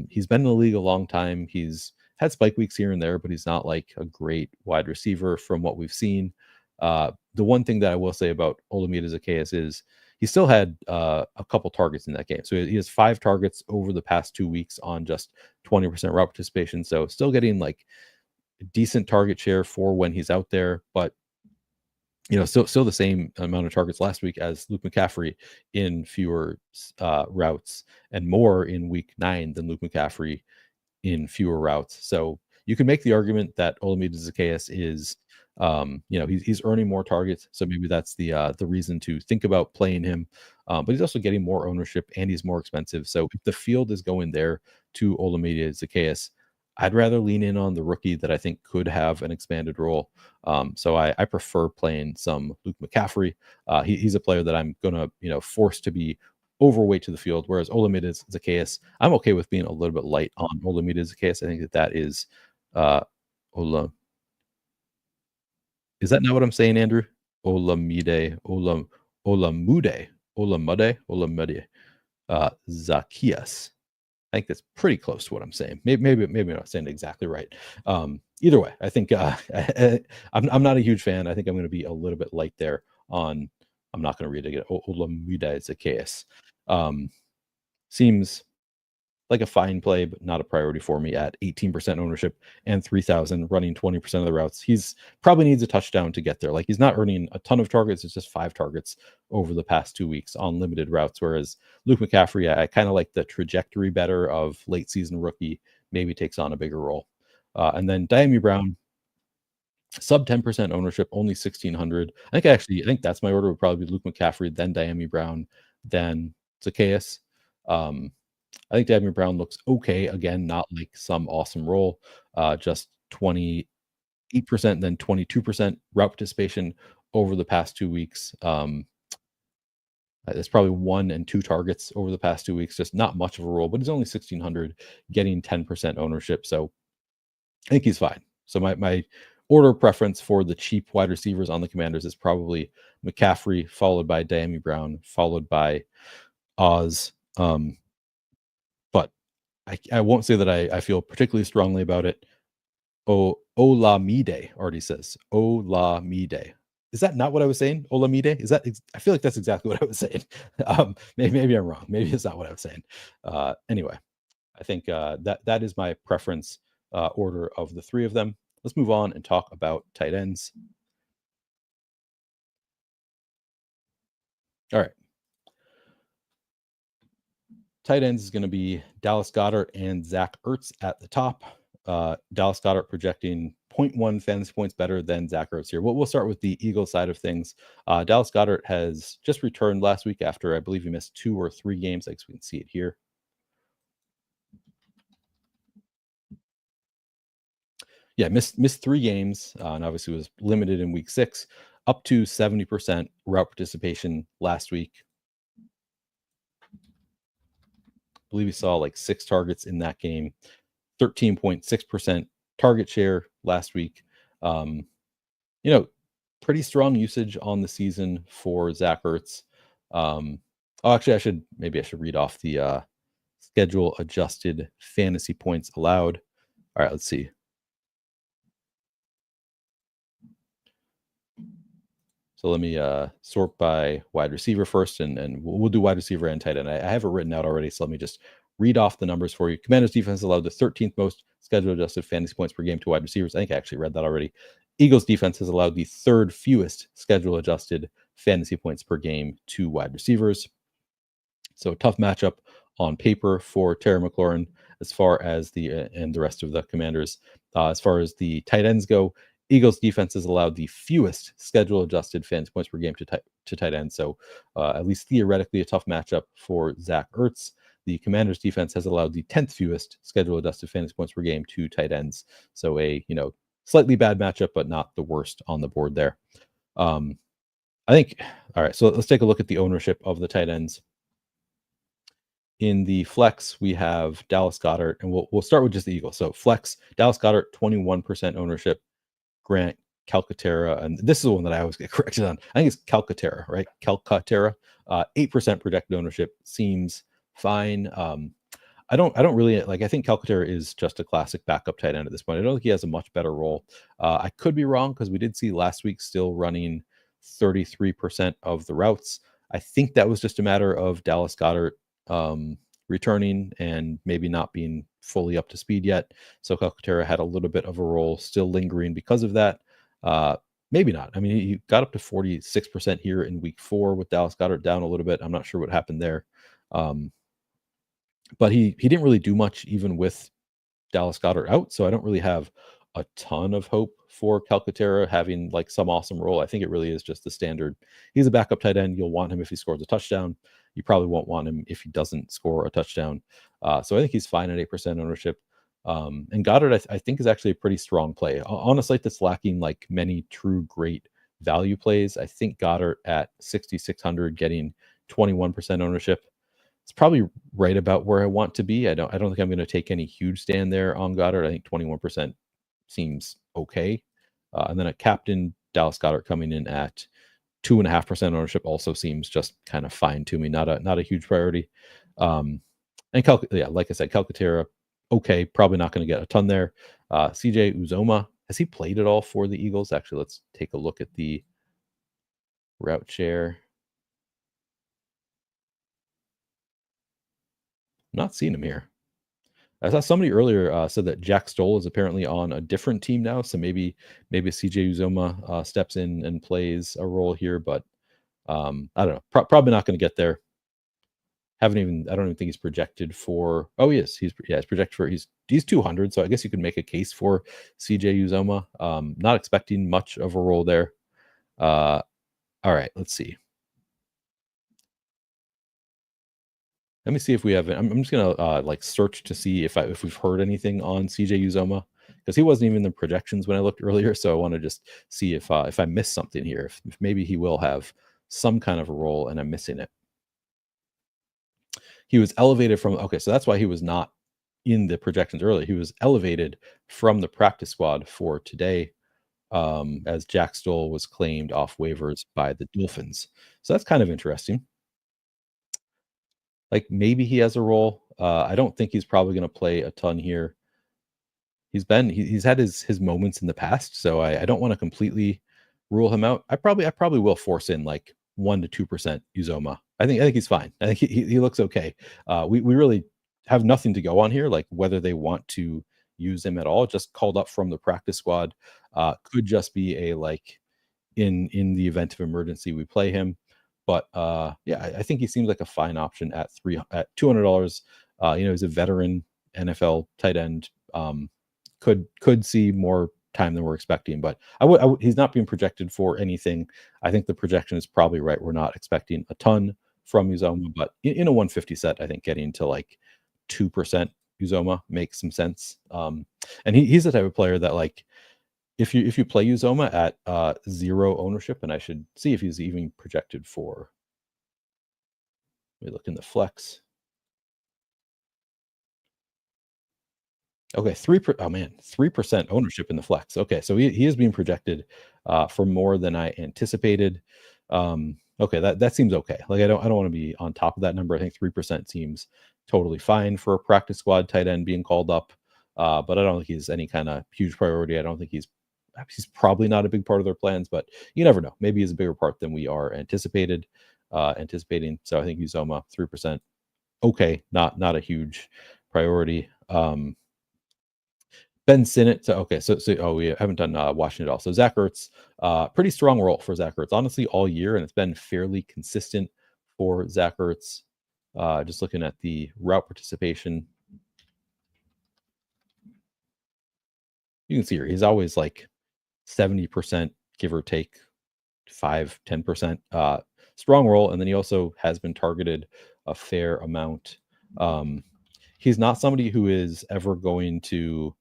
He's been in the league a long time. He's had spike weeks here and there, but he's not like a great wide receiver from what we've seen. The one thing that I will say about Olamide Zacchaeus is he still had a couple targets in that game. So he has 5 targets over the past 2 weeks on just 20% route participation. So still getting like a decent target share for when he's out there, but still the same amount of targets last week as Luke McCaffrey in fewer routes and more in week 9 than Luke McCaffrey in fewer routes. So you can make the argument that Olamide Zacchaeus is, he's earning more targets. So maybe that's the reason to think about playing him. But he's also getting more ownership and he's more expensive. So if the field is going there to Olamide Zacchaeus, I'd rather lean in on the rookie that I think could have an expanded role. So I prefer playing some Luke McCaffrey. He's a player that I'm going to, force to be overweight to the field, whereas Olamide Zacchaeus, I'm okay with being a little bit light on Olamide Zacchaeus. I think that is Ola. Is that not what I'm saying, Andrew? Olamide, Olamude, Zacchaeus. I think that's pretty close to what I'm saying. Maybe I'm not saying it exactly right. Either way, I think I'm not a huge fan. I think I'm going to be a little bit light there on, I'm not going to read it again, Olamide Zacchaeus. Seems like a fine play, but not a priority for me at 18% ownership and 3,000, running 20% of the routes. He's probably needs a touchdown to get there. Like, he's not earning a ton of targets. It's just 5 targets over the past 2 weeks on limited routes. Whereas Luke McCaffrey, I kind of like the trajectory better of late season rookie, maybe takes on a bigger role. And then Diami Brown, sub 10% ownership, only 1,600. I think that's my order. Would probably be Luke McCaffrey, then Diami Brown, then Zacchaeus. I think Diami Brown looks okay. Again, not like some awesome role. Just 28%, then 22% route participation over the past 2 weeks. There's probably 1 and 2 targets over the past 2 weeks. Just not much of a role, but he's only 1,600, getting 10% ownership. So I think he's fine. So my order of preference for the cheap wide receivers on the Commanders is probably McCaffrey, followed by Diami Brown, followed by Oz. But I won't say that I feel particularly strongly about it. Olamide already says Olamide. Is that not what I was saying? Olamide? Is that? I feel like that's exactly what I was saying. Maybe I'm wrong. Maybe it's not what I was saying. Anyway, I think that is my preference order of the 3 of them. Let's move on and talk about tight ends. All right. Tight ends is going to be Dallas Goedert and Zach Ertz at the top. Dallas Goedert projecting 0.1 fantasy points better than Zach Ertz here. We'll start with the Eagles side of things. Dallas Goedert has just returned last week after, I believe, he missed 2 or 3 games. I guess we can see it here. Yeah, missed 3 games, and obviously was limited in week 6, up to 70% route participation last week. I believe he saw like 6 targets in that game, 13.6% target share last week. Pretty strong usage on the season for Zach Ertz. Actually, I should read off the schedule adjusted fantasy points allowed. All right, let's see. So let me sort by wide receiver first, and we'll do wide receiver and tight end. I have it written out already, so let me just read off the numbers for you. Commanders defense allowed the 13th most schedule adjusted fantasy points per game to wide receivers. I think I actually read that already. Eagles defense has allowed the 3rd fewest schedule adjusted fantasy points per game to wide receivers. So tough matchup on paper for Terry McLaurin as far as and the rest of the Commanders. As far as the tight ends go, Eagles defense has allowed the fewest schedule adjusted fantasy points per game to tight ends. So at least theoretically a tough matchup for Zach Ertz. The Commanders defense has allowed the 10th fewest schedule adjusted fantasy points per game to tight ends. So a slightly bad matchup, but not the worst on the board there. I think, all right, so let's take a look at the ownership of the tight ends. In the flex, we have Dallas Goedert, and we'll start with just the Eagles. So flex, Dallas Goedert, 21% ownership. Grant Calcaterra, and this is the one that I always get corrected on. I think it's Calcaterra, right? Calcaterra, 8% projected ownership seems fine. I don't really like. I think Calcaterra is just a classic backup tight end at this point. I don't think he has a much better role. I could be wrong because we did see last week still running 33% of the routes. I think that was just a matter of Dallas Goedert returning and maybe not being fully up to speed yet. So Calcaterra had a little bit of a role still lingering because of that. Maybe not. I mean, he got up to 46% here in week 4 with Dallas Goedert down a little bit. I'm not sure what happened there. But he didn't really do much even with Dallas Goedert out. So I don't really have a ton of hope for Calcaterra having like some awesome role. I think it really is just the standard. He's a backup tight end. You'll want him if he scores a touchdown. You probably won't want him if he doesn't score a touchdown. So I think he's fine at 8% ownership. And Goddard, I think, is actually a pretty strong play. On a slate that's lacking like many true great value plays, I think Goddard at 6,600 getting 21% ownership. It's probably right about where I want to be. I don't think I'm going to take any huge stand there on Goddard. I think 21% seems okay. And then a captain, Dallas Goedert, coming in at 2.5% ownership also seems just kind of fine to me. Not a huge priority. And like I said, Calcaterra, okay, probably not going to get a ton there. CJ Uzoma, has he played at all for the Eagles? Actually, let's take a look at the Route share. Not seeing him here. I saw somebody earlier said that Jack Stoll is apparently on a different team now, so maybe CJ Uzoma steps in and plays a role here, but I don't know. Probably not going to get there. Haven't even. I don't even think he's projected for. Oh, he is. He's projected for. He's 200. So I guess you could make a case for CJ Uzoma. Not expecting much of a role there. All right. Let's see. Let me see if we have. I'm just gonna like search to see if we've heard anything on CJ Uzoma because he wasn't even in the projections when I looked earlier. So I want to just see if I missed something here. If maybe he will have some kind of a role and I'm missing it. He was elevated from okay, so that's why he was not in the projections earlier. He was elevated from the practice squad for today, as Jack Stoll was claimed off waivers by the Dolphins. So that's kind of interesting. Like maybe he has a role. I don't think he's probably going to play a ton here. He's had his moments in the past, so I don't want to completely rule him out. I probably will force in like 1 to 2% Uzoma. I think he's fine. I think he looks okay. We really have nothing to go on here, like whether they want to use him at all. Just called up from the practice squad. Could just be a like in the event of emergency we play him. But yeah, I think he seems like a fine option at $200. He's a veteran NFL tight end. Could see more time than we're expecting, but he's not being projected for anything. I think the projection is probably right. We're not expecting a ton from Uzoma, but in a 150 set, I think getting to like 2% Uzoma makes some sense. And he's the type of player that like if you play Uzoma at 0 ownership, and I should see if he's even projected for. Let me look in the flex. Okay, 3% ownership in the flex. Okay, so he is being projected for more than I anticipated. Okay, that seems okay. Like I don't want to be on top of that number. I think 3% seems totally fine for a practice squad tight end being called up. But I don't think he's any kind of huge priority. I don't think he's probably not a big part of their plans, but you never know. Maybe he's a bigger part than we are anticipating. So I think Uzoma 3%. Okay, not a huge priority. Ben Sinnott. So we haven't done Washington at all. So Zach Ertz, pretty strong role for Zach Ertz, honestly, all year, and it's been fairly consistent for Zach Ertz. Just looking at the route participation, you can see here he's always like 70%, give or take 5-10%. Strong role, and then he also has been targeted a fair amount. He's not somebody who is ever going to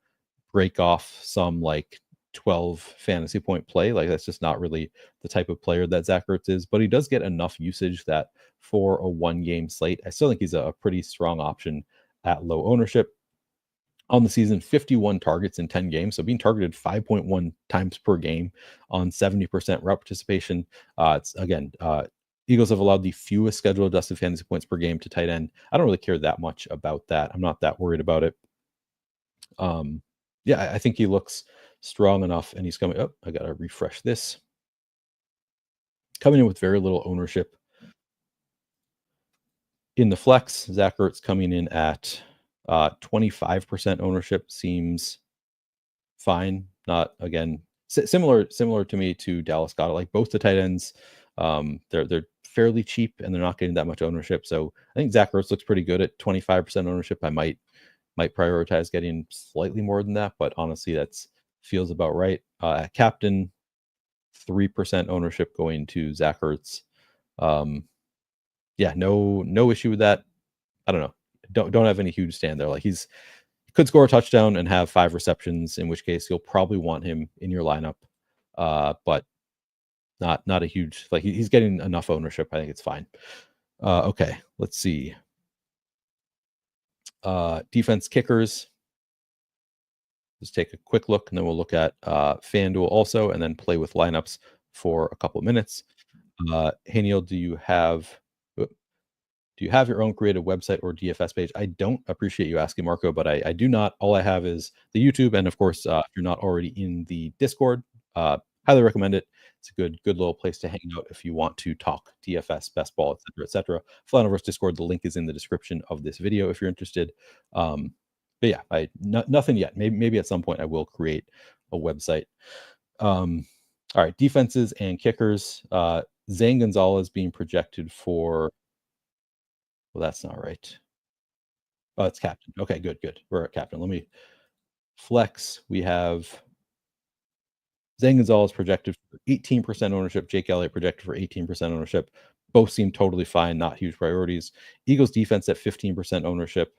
break off some like 12 fantasy point play. Like that's just not really the type of player that Zach Ertz is, but he does get enough usage that for a 1-game slate, I still think he's a pretty strong option at low ownership. On the season, 51 targets in 10 games. So being targeted 5.1 times per game on 70% route participation. It's again, Eagles have allowed the fewest schedule adjusted fantasy points per game to tight end. I don't really care that much about that. I'm not that worried about it. Yeah, I think he looks strong enough, and he's coming up. I got to refresh this. Coming in with very little ownership. In the flex, Zach Ertz coming in at 25% ownership seems fine. Not again similar to me to Dallas Goedert. Like both the tight ends, they're fairly cheap and they're not getting that much ownership. So I think Zach Ertz looks pretty good at 25% ownership. I might prioritize getting slightly more than that, but honestly, that's feels about right. At captain, 3% ownership going to Zach Ertz. Yeah, no issue with that. I don't know. Don't have any huge stand there. Like he could score a touchdown and have 5 receptions, in which case you'll probably want him in your lineup. But not a huge like he's getting enough ownership. I think it's fine. Okay, let's see. Defense kickers. Just take a quick look, and then we'll look at FanDuel also, and then play with lineups for a couple of minutes. Hey Neil, do you have your own creative website or DFS page? I don't. Appreciate you asking, Marco, but I do not. All I have is the YouTube, and of course, if you're not already in the Discord, highly recommend it. It's a good little place to hang out if you want to talk DFS, best ball, et cetera. Flaniverse Discord, the link is in the description of this video if you're interested. But yeah, nothing yet. Maybe at some point I will create a website. All right, defenses and kickers. Zane Gonzalez being projected for. Well, that's not right. Oh, it's captain. Okay, good. We're at captain. Let me flex. We have Zane Gonzalez projected for 18% ownership. Jake Elliott projected for 18% ownership. Both seem totally fine, not huge priorities. Eagles defense at 15% ownership.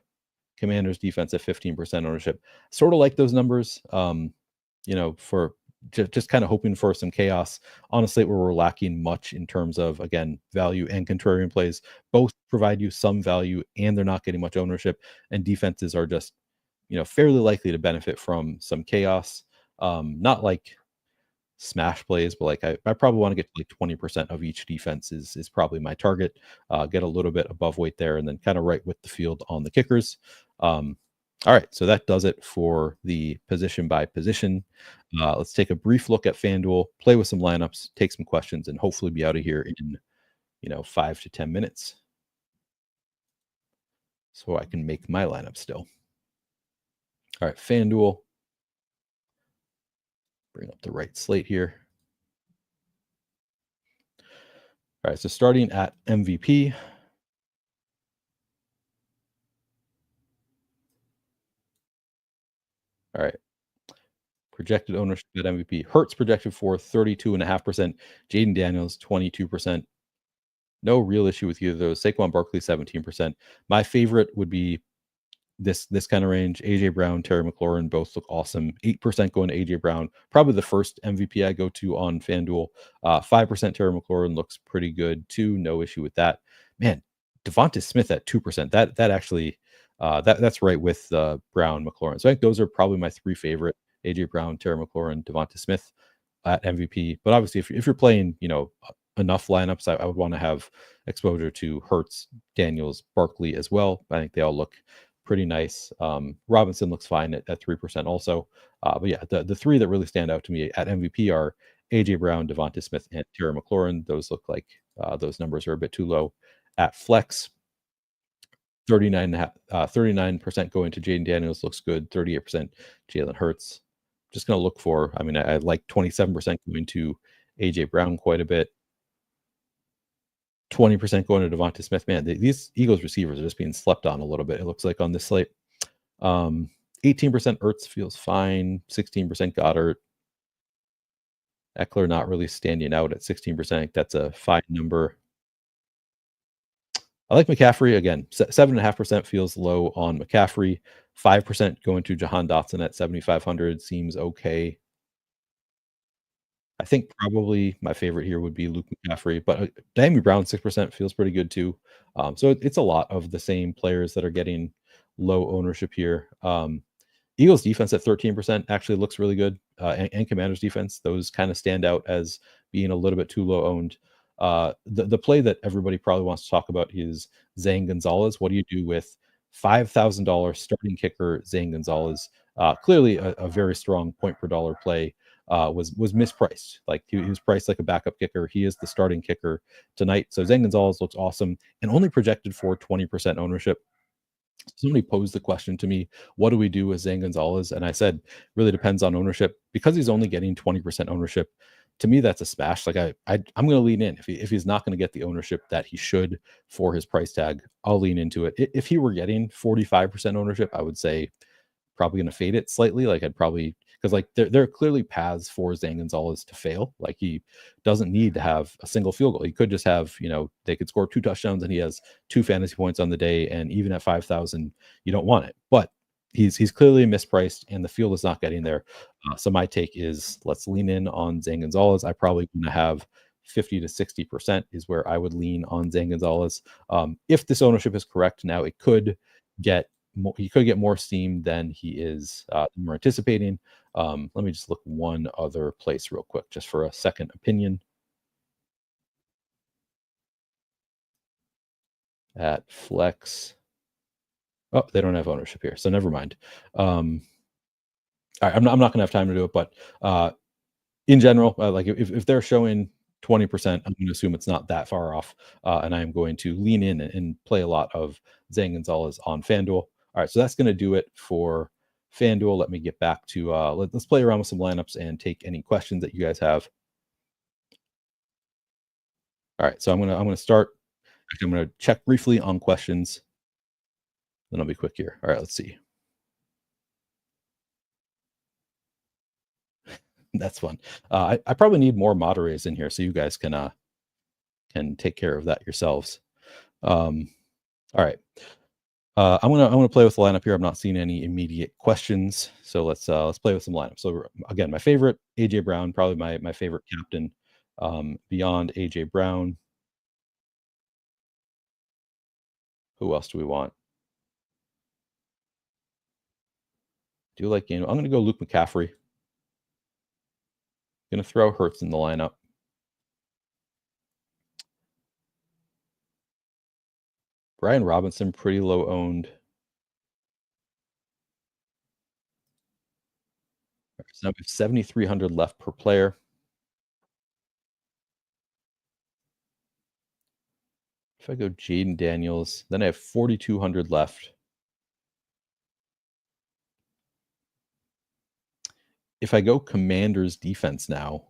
Commanders defense at 15% ownership. Sort of like those numbers. For just kind of hoping for some chaos. Honestly, where we're lacking much in terms of, again, value and contrarian plays. Both provide you some value and they're not getting much ownership. And defenses are just, fairly likely to benefit from some chaos. Not like smash plays, but like I probably want to get to like 20% of each defense is probably my target. Get a little bit above weight there and then kind of right with the field on the kickers. All right, so that does it for the position by position. Let's take a brief look at FanDuel, play with some lineups, take some questions, and hopefully be out of here in 5 to 10 minutes. So I can make my lineup still. All right, FanDuel. Bring up the right slate here. All right, so starting at MVP. All right. Projected ownership at MVP. Hurts projected for 32.5%. Jayden Daniels, 22%. No real issue with either of those. Saquon Barkley, 17%. My favorite would be this kind of range. AJ Brown, Terry McLaurin, both look awesome. 8% going to AJ Brown. Probably the first MVP I go to on FanDuel. 5% Terry McLaurin looks pretty good too. No issue with that. Man, DeVonta Smith at 2%. That actually that's right with Brown, McLaurin. So I think those are probably my three favorite: AJ Brown, Terry McLaurin, DeVonta Smith at MVP. But obviously, if you're playing, enough lineups, I would want to have exposure to Hurts, Daniels, Barkley as well. I think they all look pretty nice. Robinson looks fine at 3% also. But yeah, the three that really stand out to me at MVP are AJ Brown, DeVonta Smith, and Terry McLaurin. Those look like those numbers are a bit too low. At flex, 39% going to Jayden Daniels looks good. 38% Jalen Hurts. Just going to look for, I like 27% going to AJ Brown quite a bit. 20% going to DeVonta Smith. Man, these Eagles receivers are just being slept on a little bit, it looks like, on this slate. 18% Ertz feels fine. 16% Goddard. Ekeler not really standing out at 16%. I think that's a fine number. I like McCaffrey. Again, 7.5% feels low on McCaffrey. 5% going to Jahan Dotson at 7,500 seems okay. I think probably my favorite here would be Luke McCaffrey, but Diami Brown, 6% feels pretty good too. So it's a lot of the same players that are getting low ownership here. Eagles defense at 13% actually looks really good, and Commanders defense. Those kind of stand out as being a little bit too low owned. The play that everybody probably wants to talk about is Zane Gonzalez. What do you do with $5,000 starting kicker Zane Gonzalez? Clearly a very strong point per dollar play. Was mispriced. Like he was priced like a backup kicker. He is the starting kicker tonight. So Zane Gonzalez looks awesome and only projected for 20% ownership. Somebody posed the question to me, what do we do with Zane Gonzalez? And I said, really depends on ownership. Because he's only getting 20% ownership, to me, that's a smash. Like I'm going to lean in. If he's not going to get the ownership that he should for his price tag, I'll lean into it. If he were getting 45% ownership, I would say probably going to fade it slightly. Like I'd probably, because like there are clearly paths for Zane Gonzalez to fail. Like he doesn't need to have a single field goal. He could just have, they could score 2 touchdowns and he has 2 fantasy points on the day. And even at 5,000, you don't want it. But he's clearly mispriced and the field is not getting there. So my take is let's lean in on Zane Gonzalez. I probably going to have 50 to 60% is where I would lean on Zane Gonzalez. If this ownership is correct, now it could get he could get more steam than he is we're anticipating. Let me just look one other place real quick, just for a second opinion. At flex. Oh, they don't have ownership here, so never mind. All right, I'm not going to have time to do it, but in general, like if they're showing 20%, I'm going to assume it's not that far off, and I am going to lean in and play a lot of Zane Gonzalez on FanDuel. All right, so that's going to do it for FanDuel. Let me get back to let's play around with some lineups and take any questions that you guys have. All right, so I'm gonna start. Actually, I'm gonna check briefly on questions. Then I'll be quick here. All right, let's see. That's fun. I probably need more moderators in here so you guys can take care of that yourselves. All right. I'm gonna play with the lineup here. I'm not seeing any immediate questions, so let's play with some lineups. So again, my favorite AJ Brown, probably my favorite captain. Beyond AJ Brown, who else do we want? Do you like Gainwell? I'm gonna go Luke McCaffrey. Gonna throw Hurts in the lineup. Brian Robinson, pretty low owned. So now we have 7,300 left per player. If I go Jayden Daniels, then I have 4,200 left. If I go Commanders defense now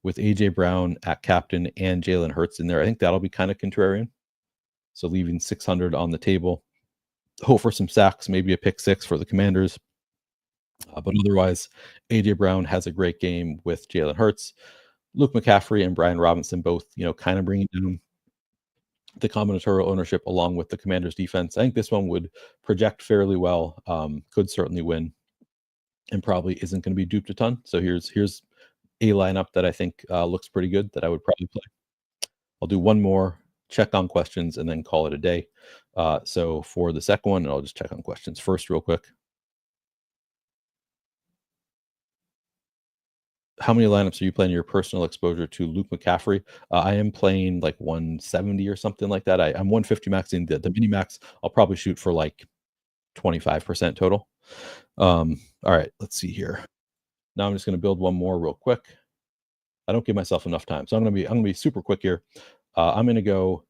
with AJ Brown at captain and Jalen Hurts in there, I think that'll be kind of contrarian. So leaving 600 on the table. Hope for some sacks, maybe a pick six for the Commanders. But otherwise, AJ Brown has a great game with Jalen Hurts. Luke McCaffrey and Brian Robinson both, kind of bringing down the combinatorial ownership along with the Commanders defense. I think this one would project fairly well, could certainly win, and probably isn't going to be duped a ton. So here's a lineup that I think looks pretty good that I would probably play. I'll do one more, check on questions, and then call it a day. So for the second one, I'll just check on questions first real quick. How many lineups are you playing your personal exposure to Luke McCaffrey? I am playing like 170 or something like that. I'm 150 maxing the mini max. I'll probably shoot for like 25% total. All right, let's see here. Now I'm just going to build one more real quick. I don't give myself enough time, so I'm going to be super quick here. I'm going to go.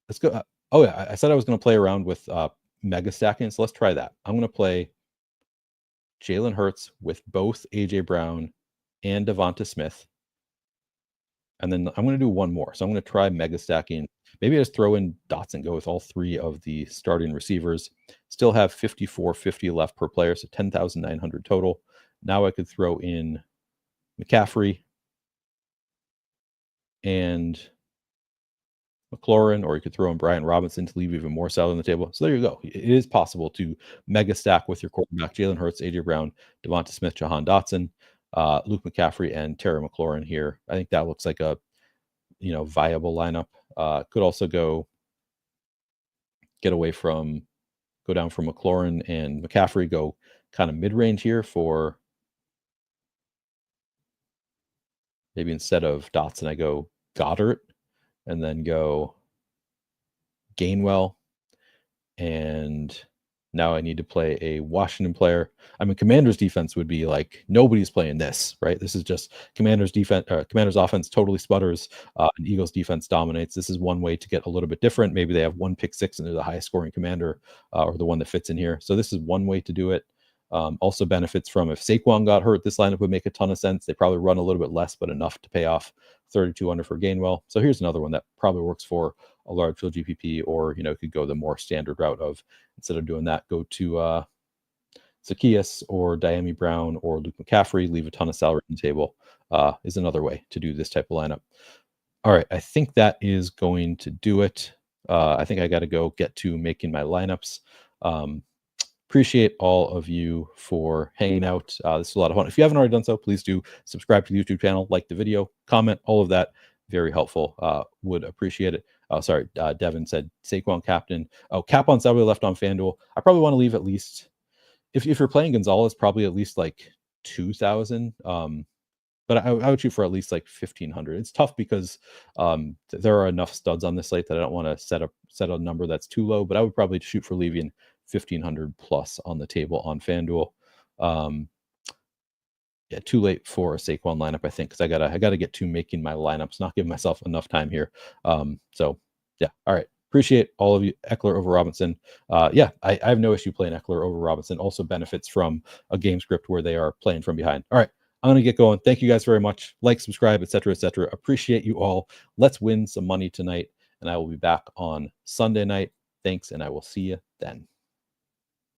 Let's go. Oh yeah, I said I was going to play around with mega stacking, so let's try that. I'm going to play Jalen Hurts with both AJ Brown and DeVonta Smith. And then I'm going to do one more. So I'm going to try mega stacking. Maybe I just throw in dots and go with all three of the starting receivers. Still have 54.50 left per player, so 10,900 total. Now I could throw in McCaffrey and McLaurin, or you could throw in Brian Robinson to leave even more salad on the table. So there you go. It is possible to mega stack with your quarterback, Jalen Hurts, AJ Brown, DeVonta Smith, Jahan Dotson, Luke McCaffrey, and Terry McLaurin here. I think that looks like a viable lineup. Could also go down from McLaurin and McCaffrey, go kind of mid-range here for maybe instead of Dotson, I go Goddard, and then go Gainwell. And now I need to play a Washington player. I mean, Commanders defense would be like, nobody's playing this, right? This is just Commanders defense, Commanders offense totally sputters, and Eagles defense dominates. This is one way to get a little bit different. Maybe they have one pick six and they're the highest scoring commander, or the one that fits in here. So this is one way to do it. Also benefits from if Saquon got hurt, this lineup would make a ton of sense. They probably run a little bit less, but enough to pay off 3,200 for Gainwell. So here's another one that probably works for a large field GPP, or could go the more standard route of, instead of doing that, go to Zacchaeus or Diami Brown or Luke McCaffrey, leave a ton of salary on the table, is another way to do this type of lineup. All right, I think that is going to do it. I think I got to go get to making my lineups. Appreciate all of you for hanging out. This is a lot of fun. If you haven't already done so, please do subscribe to the YouTube channel, like the video, comment, all of that. Very helpful. Would appreciate it. Oh, sorry. Devin said Saquon captain. Oh, cap on salary left on FanDuel. I probably want to leave at least, if you're playing Gonzalez, probably at least like 2,000. But I would shoot for at least like 1,500. It's tough because there are enough studs on this slate that I don't want to set a number that's too low. But I would probably shoot for leaving 1,500 plus on the table on FanDuel. Yeah, too late for a Saquon lineup, I think, because I gotta get to making my lineups, not giving myself enough time here. So yeah, all right. Appreciate all of you, Ekeler over Robinson. Yeah, I have no issue playing Ekeler over Robinson. Also benefits from a game script where they are playing from behind. All right, I'm gonna get going. Thank you guys very much. Like, subscribe, etc., etc. Appreciate you all. Let's win some money tonight, and I will be back on Sunday night. Thanks, and I will see you then.